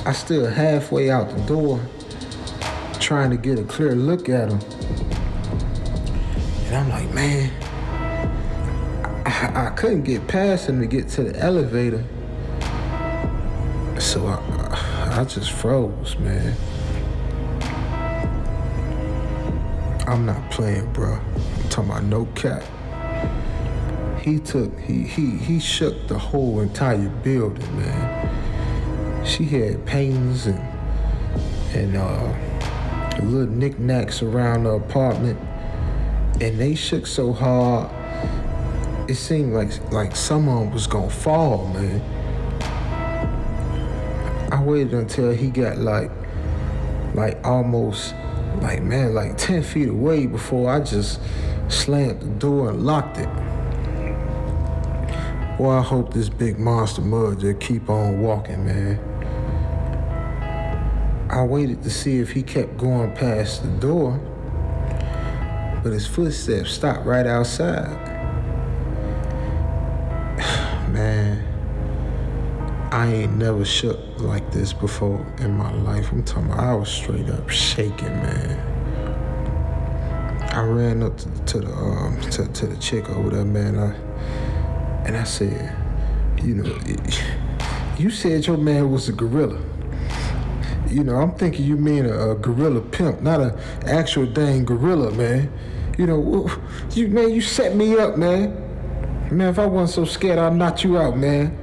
I stood halfway out the door, trying to get a clear look at him. And I'm like, man, I couldn't get past him to get to the elevator. So I just froze, man. I'm not playing, bro. I'm talking about no cap. He shook the whole entire building, man. She had paintings and little knickknacks around the apartment, and they shook so hard, it seemed like someone was gonna fall, man. I waited until he got like almost, like 10 feet away before I just slammed the door and locked it. Boy, I hope this big monster mud just keep on walking, man. I waited to see if he kept going past the door, but his footsteps stopped right outside. Man, I ain't never shook like this before in my life. I'm talking about I was straight up shaking, man. I ran up to the chick over there, man. And I said, you said your man was a gorilla. I'm thinking you mean a gorilla pimp, not an actual dang gorilla, man. You set me up, man. Man, if I wasn't so scared, I'd knock you out, man.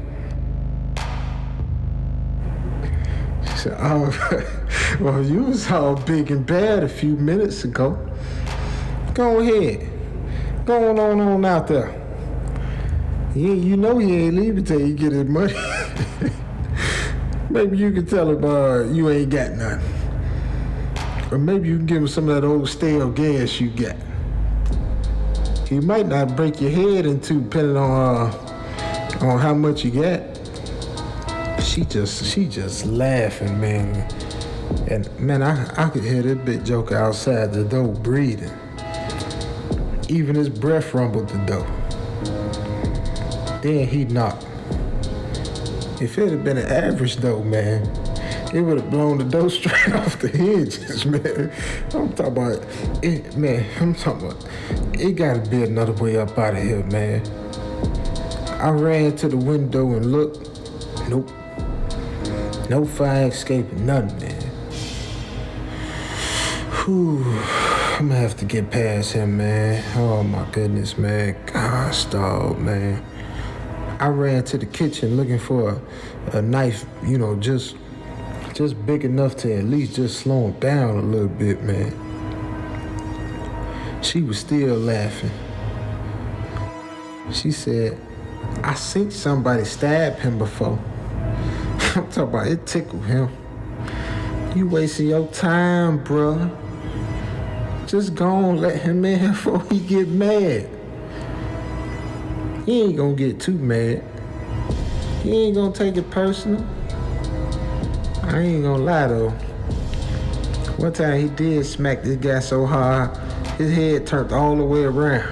She said, oh, well, you was all big and bad a few minutes ago. Go ahead. Go on out there. You know he ain't leaving till you get his money. Maybe you can tell him you ain't got none. Or maybe you can give him some of that old stale gas you got. He might not break your head in two, depending on how much you got. She just laughing, man. And man, I could hear this big joker outside the door breathing. Even his breath rumbled the door. Then he knocked. If it had been an average door, man, it would have blown the door straight off the hinges, man. I'm talking about it, man. It gotta be another way up out of here, man. I ran to the window and looked. Nope. No fire escape, nothing, man. Whew. I'm gonna have to get past him, man. Oh my goodness, man. Gosh, dog, man. I ran to the kitchen looking for a knife, you know, just big enough to at least just slow him down a little bit, man. She was still laughing. She said, I seen somebody stab him before. I'm talking about it tickled him. You wasting your time, bruh. Just go on, let him in before he get mad. He ain't gonna get too mad. He ain't gonna take it personal. I ain't gonna lie though. One time he did smack this guy so hard, his head turned all the way around.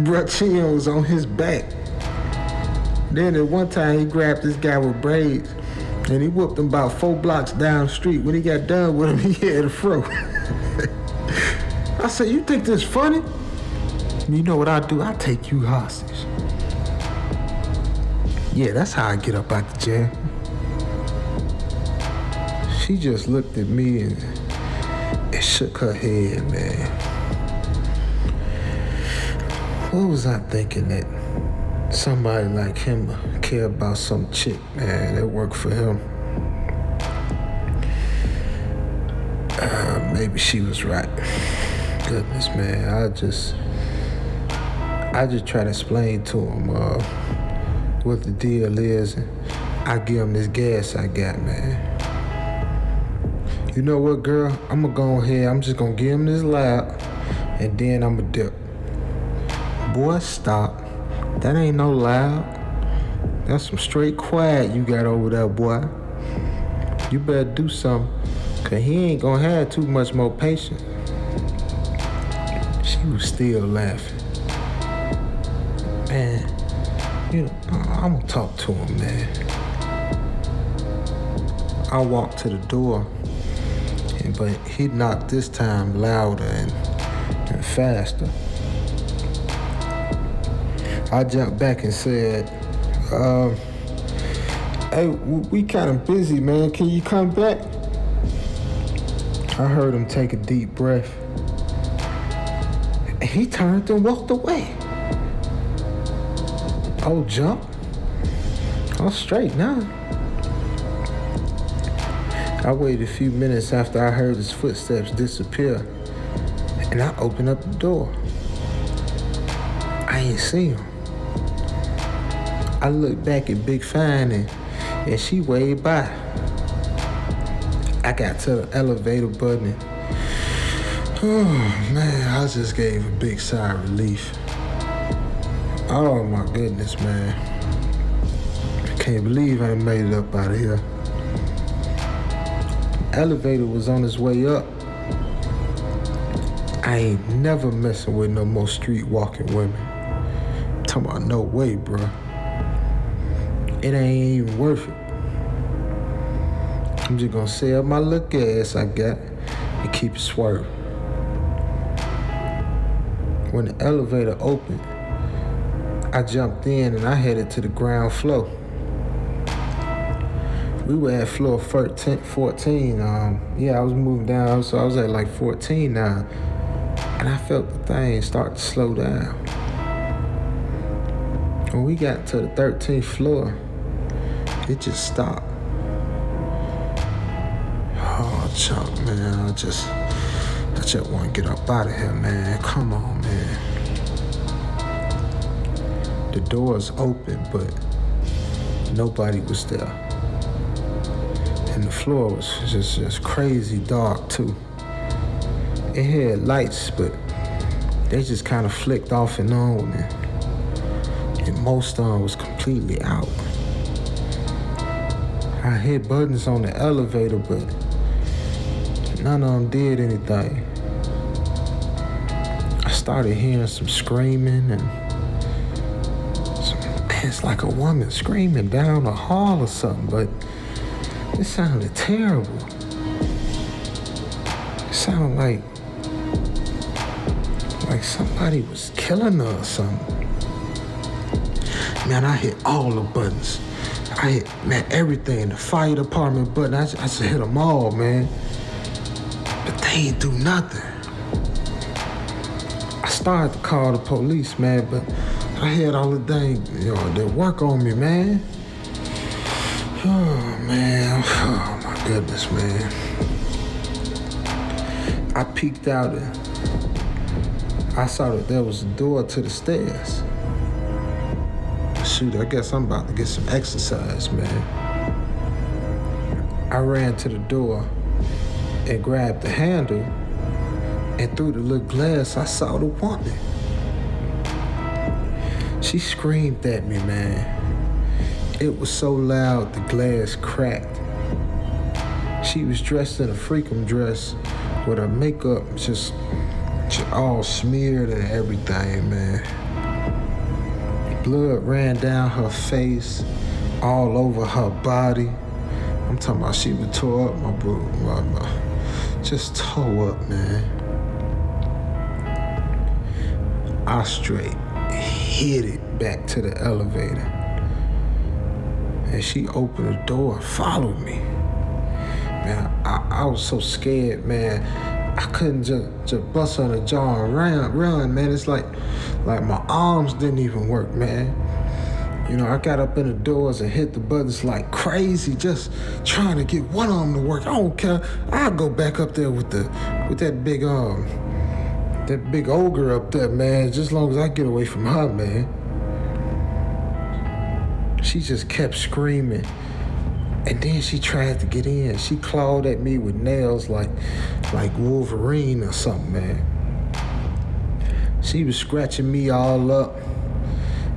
Bruh Chion was on his back. Then at one time he grabbed this guy with braids and he whooped him about 4 blocks down the street. When he got done with him, he had a fro. I said, you think this funny? You know what I do? I take you hostage. Yeah, that's how I get up out the jail. She just looked at me and shook her head, man. What was I thinking that somebody like him care about some chick, man, that worked for him? Maybe she was right. Goodness, man, I just try to explain to him what the deal is, and I give him this gas I got, man. You know what, girl? I'm gonna go ahead. I'm just gonna give him this loud, and then I'm gonna dip. Boy, stop. That ain't no loud. That's some straight quiet you got over there, boy. You better do something, cause he ain't gonna have too much more patience. She was still laughing. Man, you know, I'm gonna talk to him, man. I walked to the door, but he knocked this time louder and faster. I jumped back and said, hey, we kind of busy, man. Can you come back? I heard him take a deep breath. And he turned and walked away. Oh, jump. I'm straight now. I waited a few minutes after I heard his footsteps disappear, and I opened up the door. I ain't see him. I looked back at Big Fine, and she waved by. I got to the elevator button, and oh man, I just gave a big sigh of relief. Oh my goodness, man. I can't believe I made it up out of here. Elevator was on its way up. I ain't never messing with no more street walking women. I'm talking about no way, bro. It ain't even worth it. I'm just gonna sell my little gas I got and keep it swerving. When the elevator opened, I jumped in and I headed to the ground floor. We were at floor 14. I was moving down, so I was at like 14 now. And I felt the thing start to slow down. When we got to the 13th floor, it just stopped. Oh, Chuck, man, I just want to get up out of here, man. Come on, man. The doors open, but nobody was there. And the floor was just crazy dark, too. It had lights, but they just kind of flicked off and on, and most of them was completely out. I hit buttons on the elevator, but none of them did anything. I started hearing some screaming and some it's like a woman screaming down the hall or something, but it sounded terrible. It sounded like somebody was killing her or something. Man, I hit all the buttons. I hit, man, everything. The fire department button, I just hit them all, man. But they ain't do nothing. I started to call the police, man, but I had all the dang, they work on me, man. Oh, man. Oh, my goodness, man. I peeked out and I saw that there was a door to the stairs. Shoot, I guess I'm about to get some exercise, man. I ran to the door and grabbed the handle, and through the little glass, I saw the woman. She screamed at me, man. It was so loud, the glass cracked. She was dressed in a freakum dress with her makeup just all smeared and everything, man. Blood ran down her face, all over her body. I'm talking about she was tore up, my bro. Just tore up, man. I straight hit it back to the elevator. And she opened the door and followed me. Man, I was so scared, man. I couldn't just bust on the jaw and run, man. It's like my arms didn't even work, man. I got up in the doors and hit the buttons like crazy, just trying to get one of them to work. I don't care. I'll go back up there with that big ogre up there, man, just as long as I get away from her, man. She just kept screaming. And then she tried to get in. She clawed at me with nails like Wolverine or something, man. She was scratching me all up,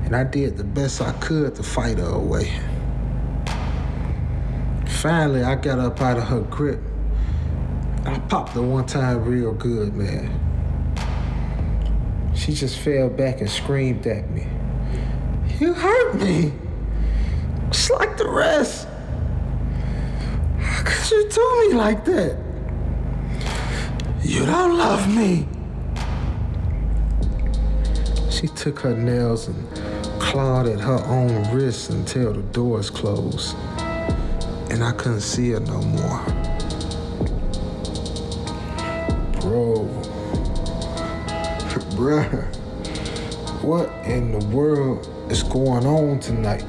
and I did the best I could to fight her away. Finally, I got up out of her grip. I popped her one time real good, man. She just fell back and screamed at me. "You hurt me, just like the rest. How could you do me like that? You don't love me." She took her nails and clawed at her own wrists until the doors closed, and I couldn't see her no more. Bruh, what in the world is going on tonight?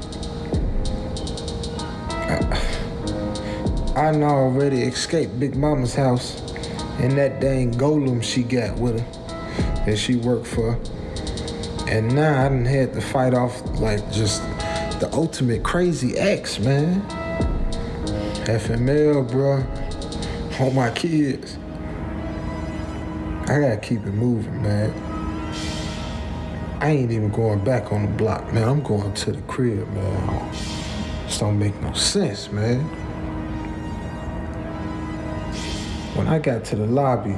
I done already escaped Big Mama's house and that dang golem she got with her that she worked for. And now I done had to fight off like just the ultimate crazy ex, man. FML, bro. On my kids. I gotta keep it moving, man. I ain't even going back on the block, man. I'm going to the crib, man. This don't make no sense, man. When I got to the lobby,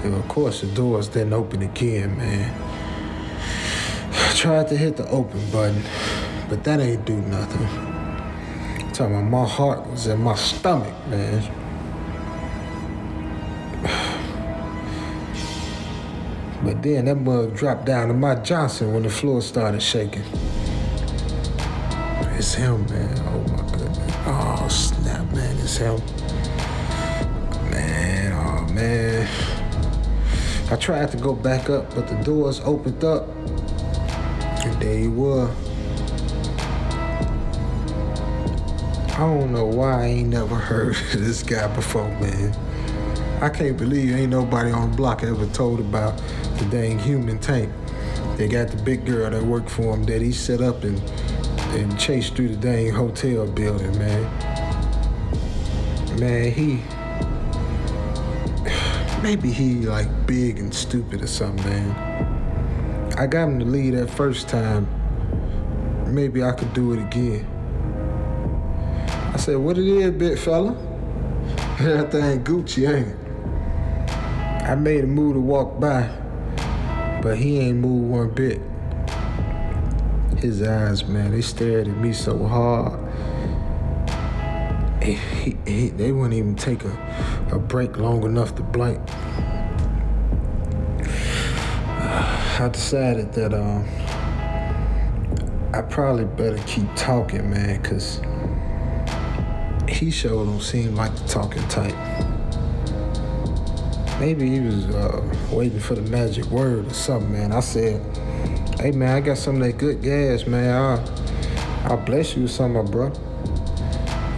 of course the doors didn't open again, man. I tried to hit the open button, but that ain't do nothing. I'm talking about my heart was in my stomach, man. But then that mug dropped down to my Johnson when the floor started shaking. It's him, man. Oh my goodness. Oh snap, man. It's him. Man, oh man. I tried to go back up, but the doors opened up. And there he was. I don't know why I ain't never heard of this guy before, man. I can't believe ain't nobody on the block ever told about the dang human tank. They got the big girl that worked for him that he set up and chased through the dang hotel building, man. Man, maybe he like big and stupid or something, man. I got him to leave that first time. Maybe I could do it again. I said, "What it is, big fella?" That thing Gucci, ain't it? I made a move to walk by, but he ain't moved one bit. His eyes, man, they stared at me so hard. They wouldn't even take a break long enough to blink. I decided that I probably better keep talking, man, because he sure don't seem like the talking type. Maybe he was waiting for the magic word or something, man. I said, hey, man, I got some of that good gas, man. I'll bless you with some, my brother.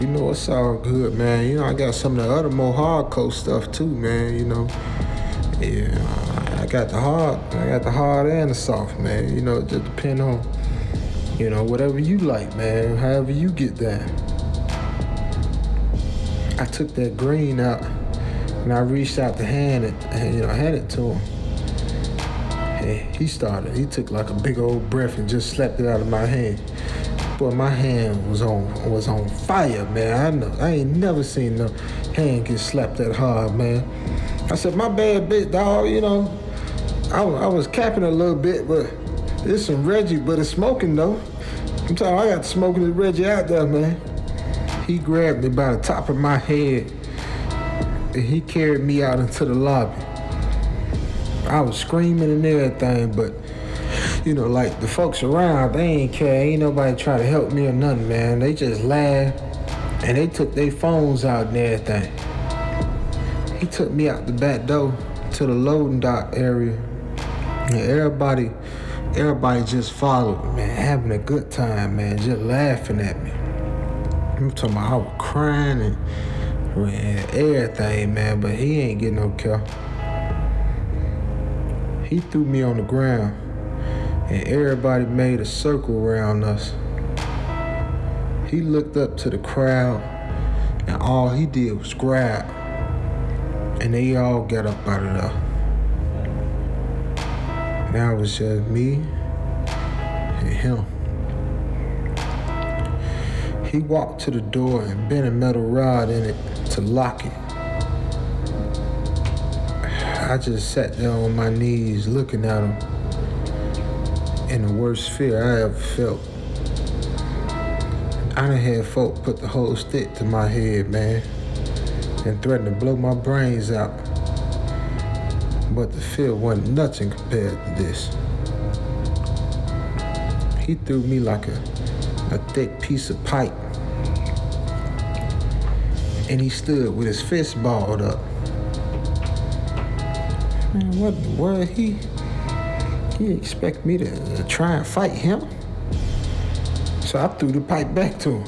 You know, it's all good, man. You know, I got some of the other more hardcore stuff, too, man, you know. Yeah, I got the hard and the soft, man. You know, it just depend on, you know, whatever you like, man, however you get down. I took that green out and I reached out to hand it to him. And he took like a big old breath and just slapped it out of my hand. Boy, my hand was on fire, man. I ain't never seen no hand get slapped that hard, man. I said, my bad, bitch, dog, you know. I was capping a little bit, but there's some Reggie, but it's smoking, though. I'm telling you, I got smoking the Reggie out there, man. He grabbed me by the top of my head, and he carried me out into the lobby. I was screaming and everything, but, you know, like, the folks around, they ain't care. Ain't nobody try to help me or nothing, man. They just laughed, and they took their phones out and everything. He took me out the back door to the loading dock area, and everybody just followed me, man, having a good time, man, just laughing at me. I'm talking about I was crying and everything, man, but he ain't getting no care. He threw me on the ground, and everybody made a circle around us. He looked up to the crowd, and all he did was grab, and they all got up out of there. Now it was just me and him. He walked to the door and bent a metal rod in it to lock it. I just sat there on my knees looking at him in the worst fear I ever felt. I done had folk put the whole stick to my head, man, and threatened to blow my brains out. But the fear wasn't nothing compared to this. He threw me like a thick piece of pipe, and he stood with his fist balled up. Man, what in the world? He expect me to try and fight him? So I threw the pipe back to him.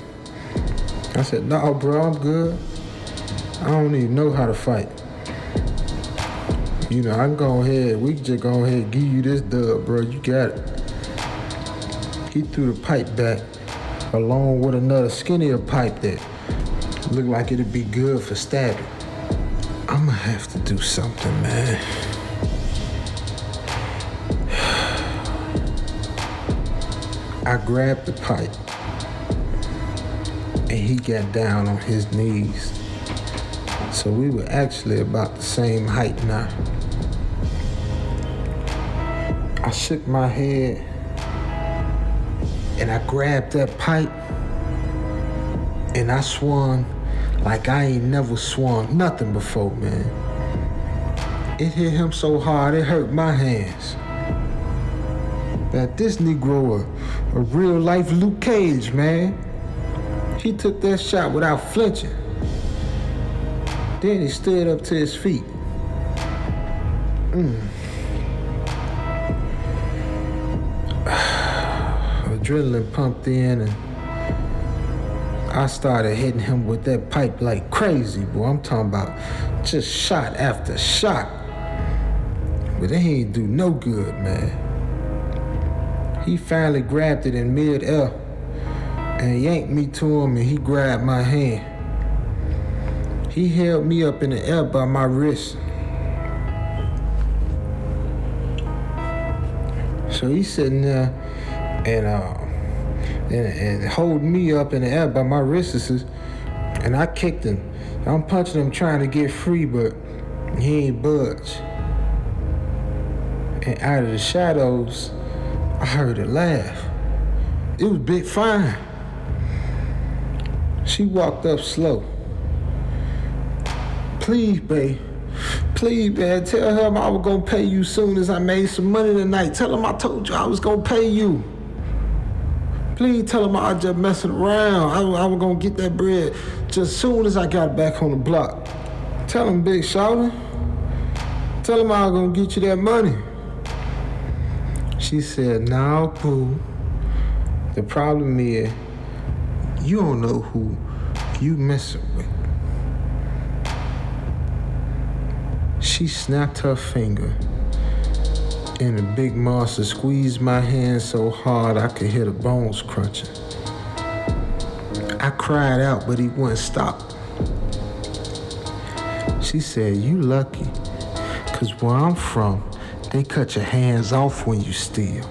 I said, no, bro, I'm good. I don't even know how to fight. You know, I can go ahead, we can just go ahead and give you this dub, bro, you got it. He threw the pipe back along with another skinnier pipe that looked like it'd be good for stabbing. I'm gonna have to do something, man. I grabbed the pipe, and he got down on his knees. So we were actually about the same height now. I shook my head, and I grabbed that pipe, and I swung like I ain't never swung nothing before, man. It hit him so hard, it hurt my hands. That this Negro a real life Luke Cage, man. He took that shot without flinching. Then he stood up to his feet. Adrenaline pumped in, and I started hitting him with that pipe like crazy, boy. I'm talking about just shot after shot. But they ain't do no good, man. He finally grabbed it in mid-air and yanked me to him, and he grabbed my hand. He held me up in the air by my wrist. So he's sitting there and holding me up in the air by my wrists, and I kicked him. I'm punching him trying to get free, but he ain't budge. And out of the shadows, I heard a laugh. It was big fine. She walked up slow. Please, babe. Please, man, tell her I was gonna pay you soon as I made some money tonight. Tell him I told you I was gonna pay you. Please tell him I was just messing around. I was gonna get that bread just soon as I got back on the block. Tell him, big shouter. Tell him I was gonna get you that money. She said, "No, Pooh. The problem is, you don't know who you messing with." She snapped her finger, and the big monster squeezed my hand so hard I could hear the bones crunching. I cried out, but he wouldn't stop. She said, "You lucky, 'cause where I'm from, they cut your hands off when you steal.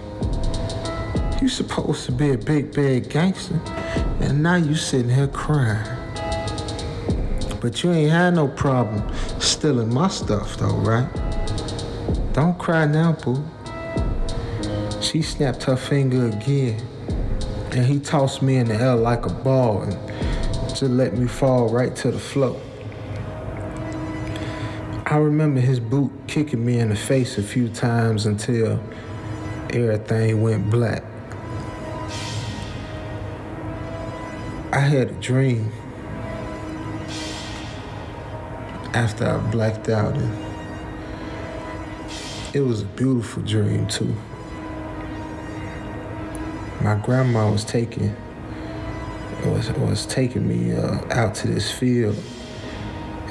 You supposed to be a big bad gangster, and now you sitting here crying. But you ain't had no problem stealing my stuff though, right? Don't cry now, Pooh." She snapped her finger again, and he tossed me in the air like a ball and just let me fall right to the floor. I remember his boot kicking me in the face a few times until everything went black. I had a dream after I blacked out, and it was a beautiful dream too. My grandma was taking me out to this field,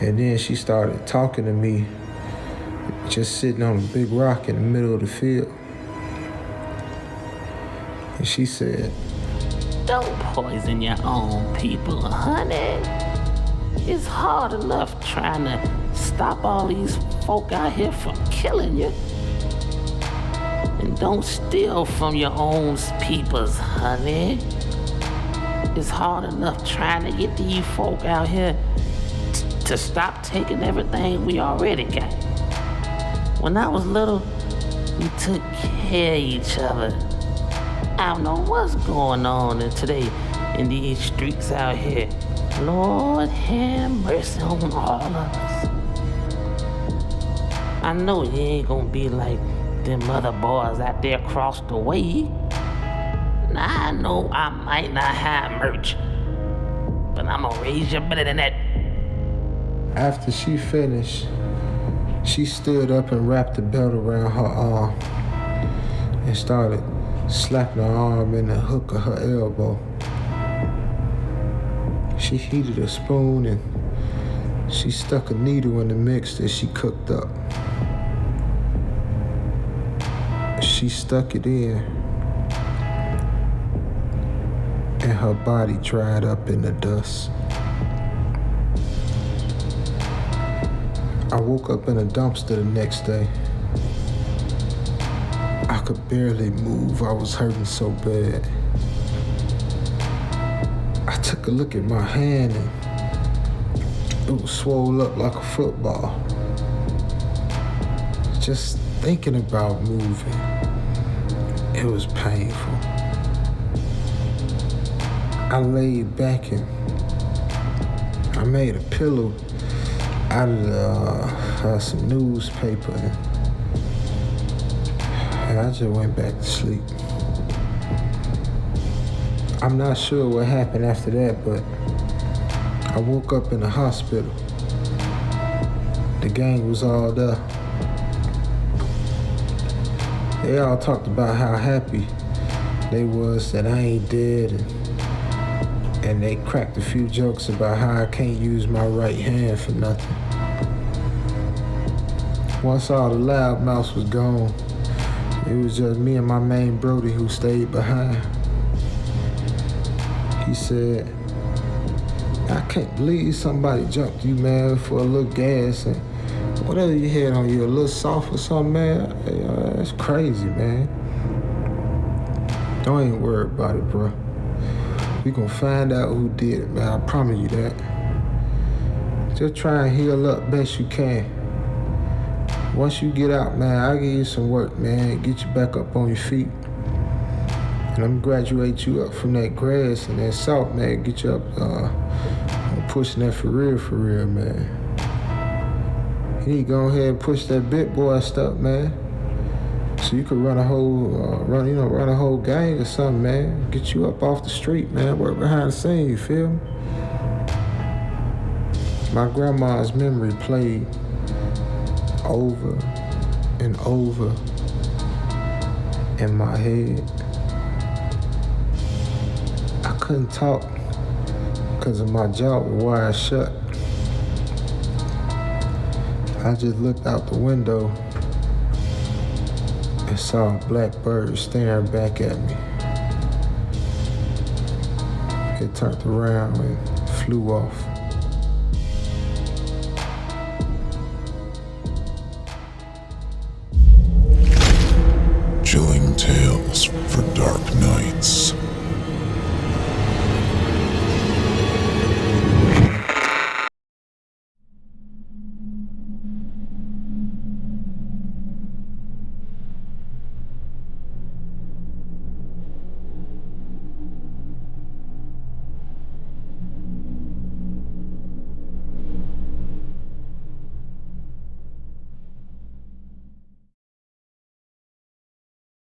and then she started talking to me just sitting on a big rock in the middle of the field. And she said, "Don't poison your own people, honey. It's hard enough trying to stop all these folk out here from killing you. And don't steal from your own peoples, honey. It's hard enough trying to get these folk out here to stop taking everything we already got. When I was little, we took care of each other. I don't know what's going on today in these streets out here. Lord have mercy on all of us. I know you ain't gonna be like them other boys out there across the way. Now I know I might not have merch, but I'm gonna raise you better than that." After she finished, she stood up and wrapped the belt around her arm and started slapping her arm in the hook of her elbow. She heated a spoon and she stuck a needle in the mix that she cooked up. She stuck it in, and her body dried up in the dust. I woke up in a dumpster the next day. I could barely move. I was hurting so bad. I took a look at my hand and it was swole up like a football. Just thinking about moving, it was painful. I laid back and I made a pillow out of some newspaper, and I just went back to sleep. I'm not sure what happened after that, but I woke up in the hospital. The gang was all there. They all talked about how happy they was that I ain't dead, and they cracked a few jokes about how I can't use my right hand for nothing. Once all the loudmouths was gone, it was just me and my main Brody who stayed behind. He said, "I can't believe somebody jumped you, man, for a little gas, and whatever you had on you, a little soft or something, man. That's crazy, man. Don't even worry about it, bro. We gonna find out who did it, man. I promise you that. Just try and heal up best you can. Once you get out, man, I'll give you some work, man. Get you back up on your feet. And I'm gonna graduate you up from that grass and that salt, man. Get you up, pushing that for real, man. You need to go ahead and push that big boy stuff, man. So you could run a whole gang or something, man. Get you up off the street, man. Work behind the scene, you feel me? My grandma's memory played over and over in my head. I couldn't talk because of my jaw was wide shut. I just looked out the window and saw a black bird staring back at me. It turned around and flew off. Chilling tales for dark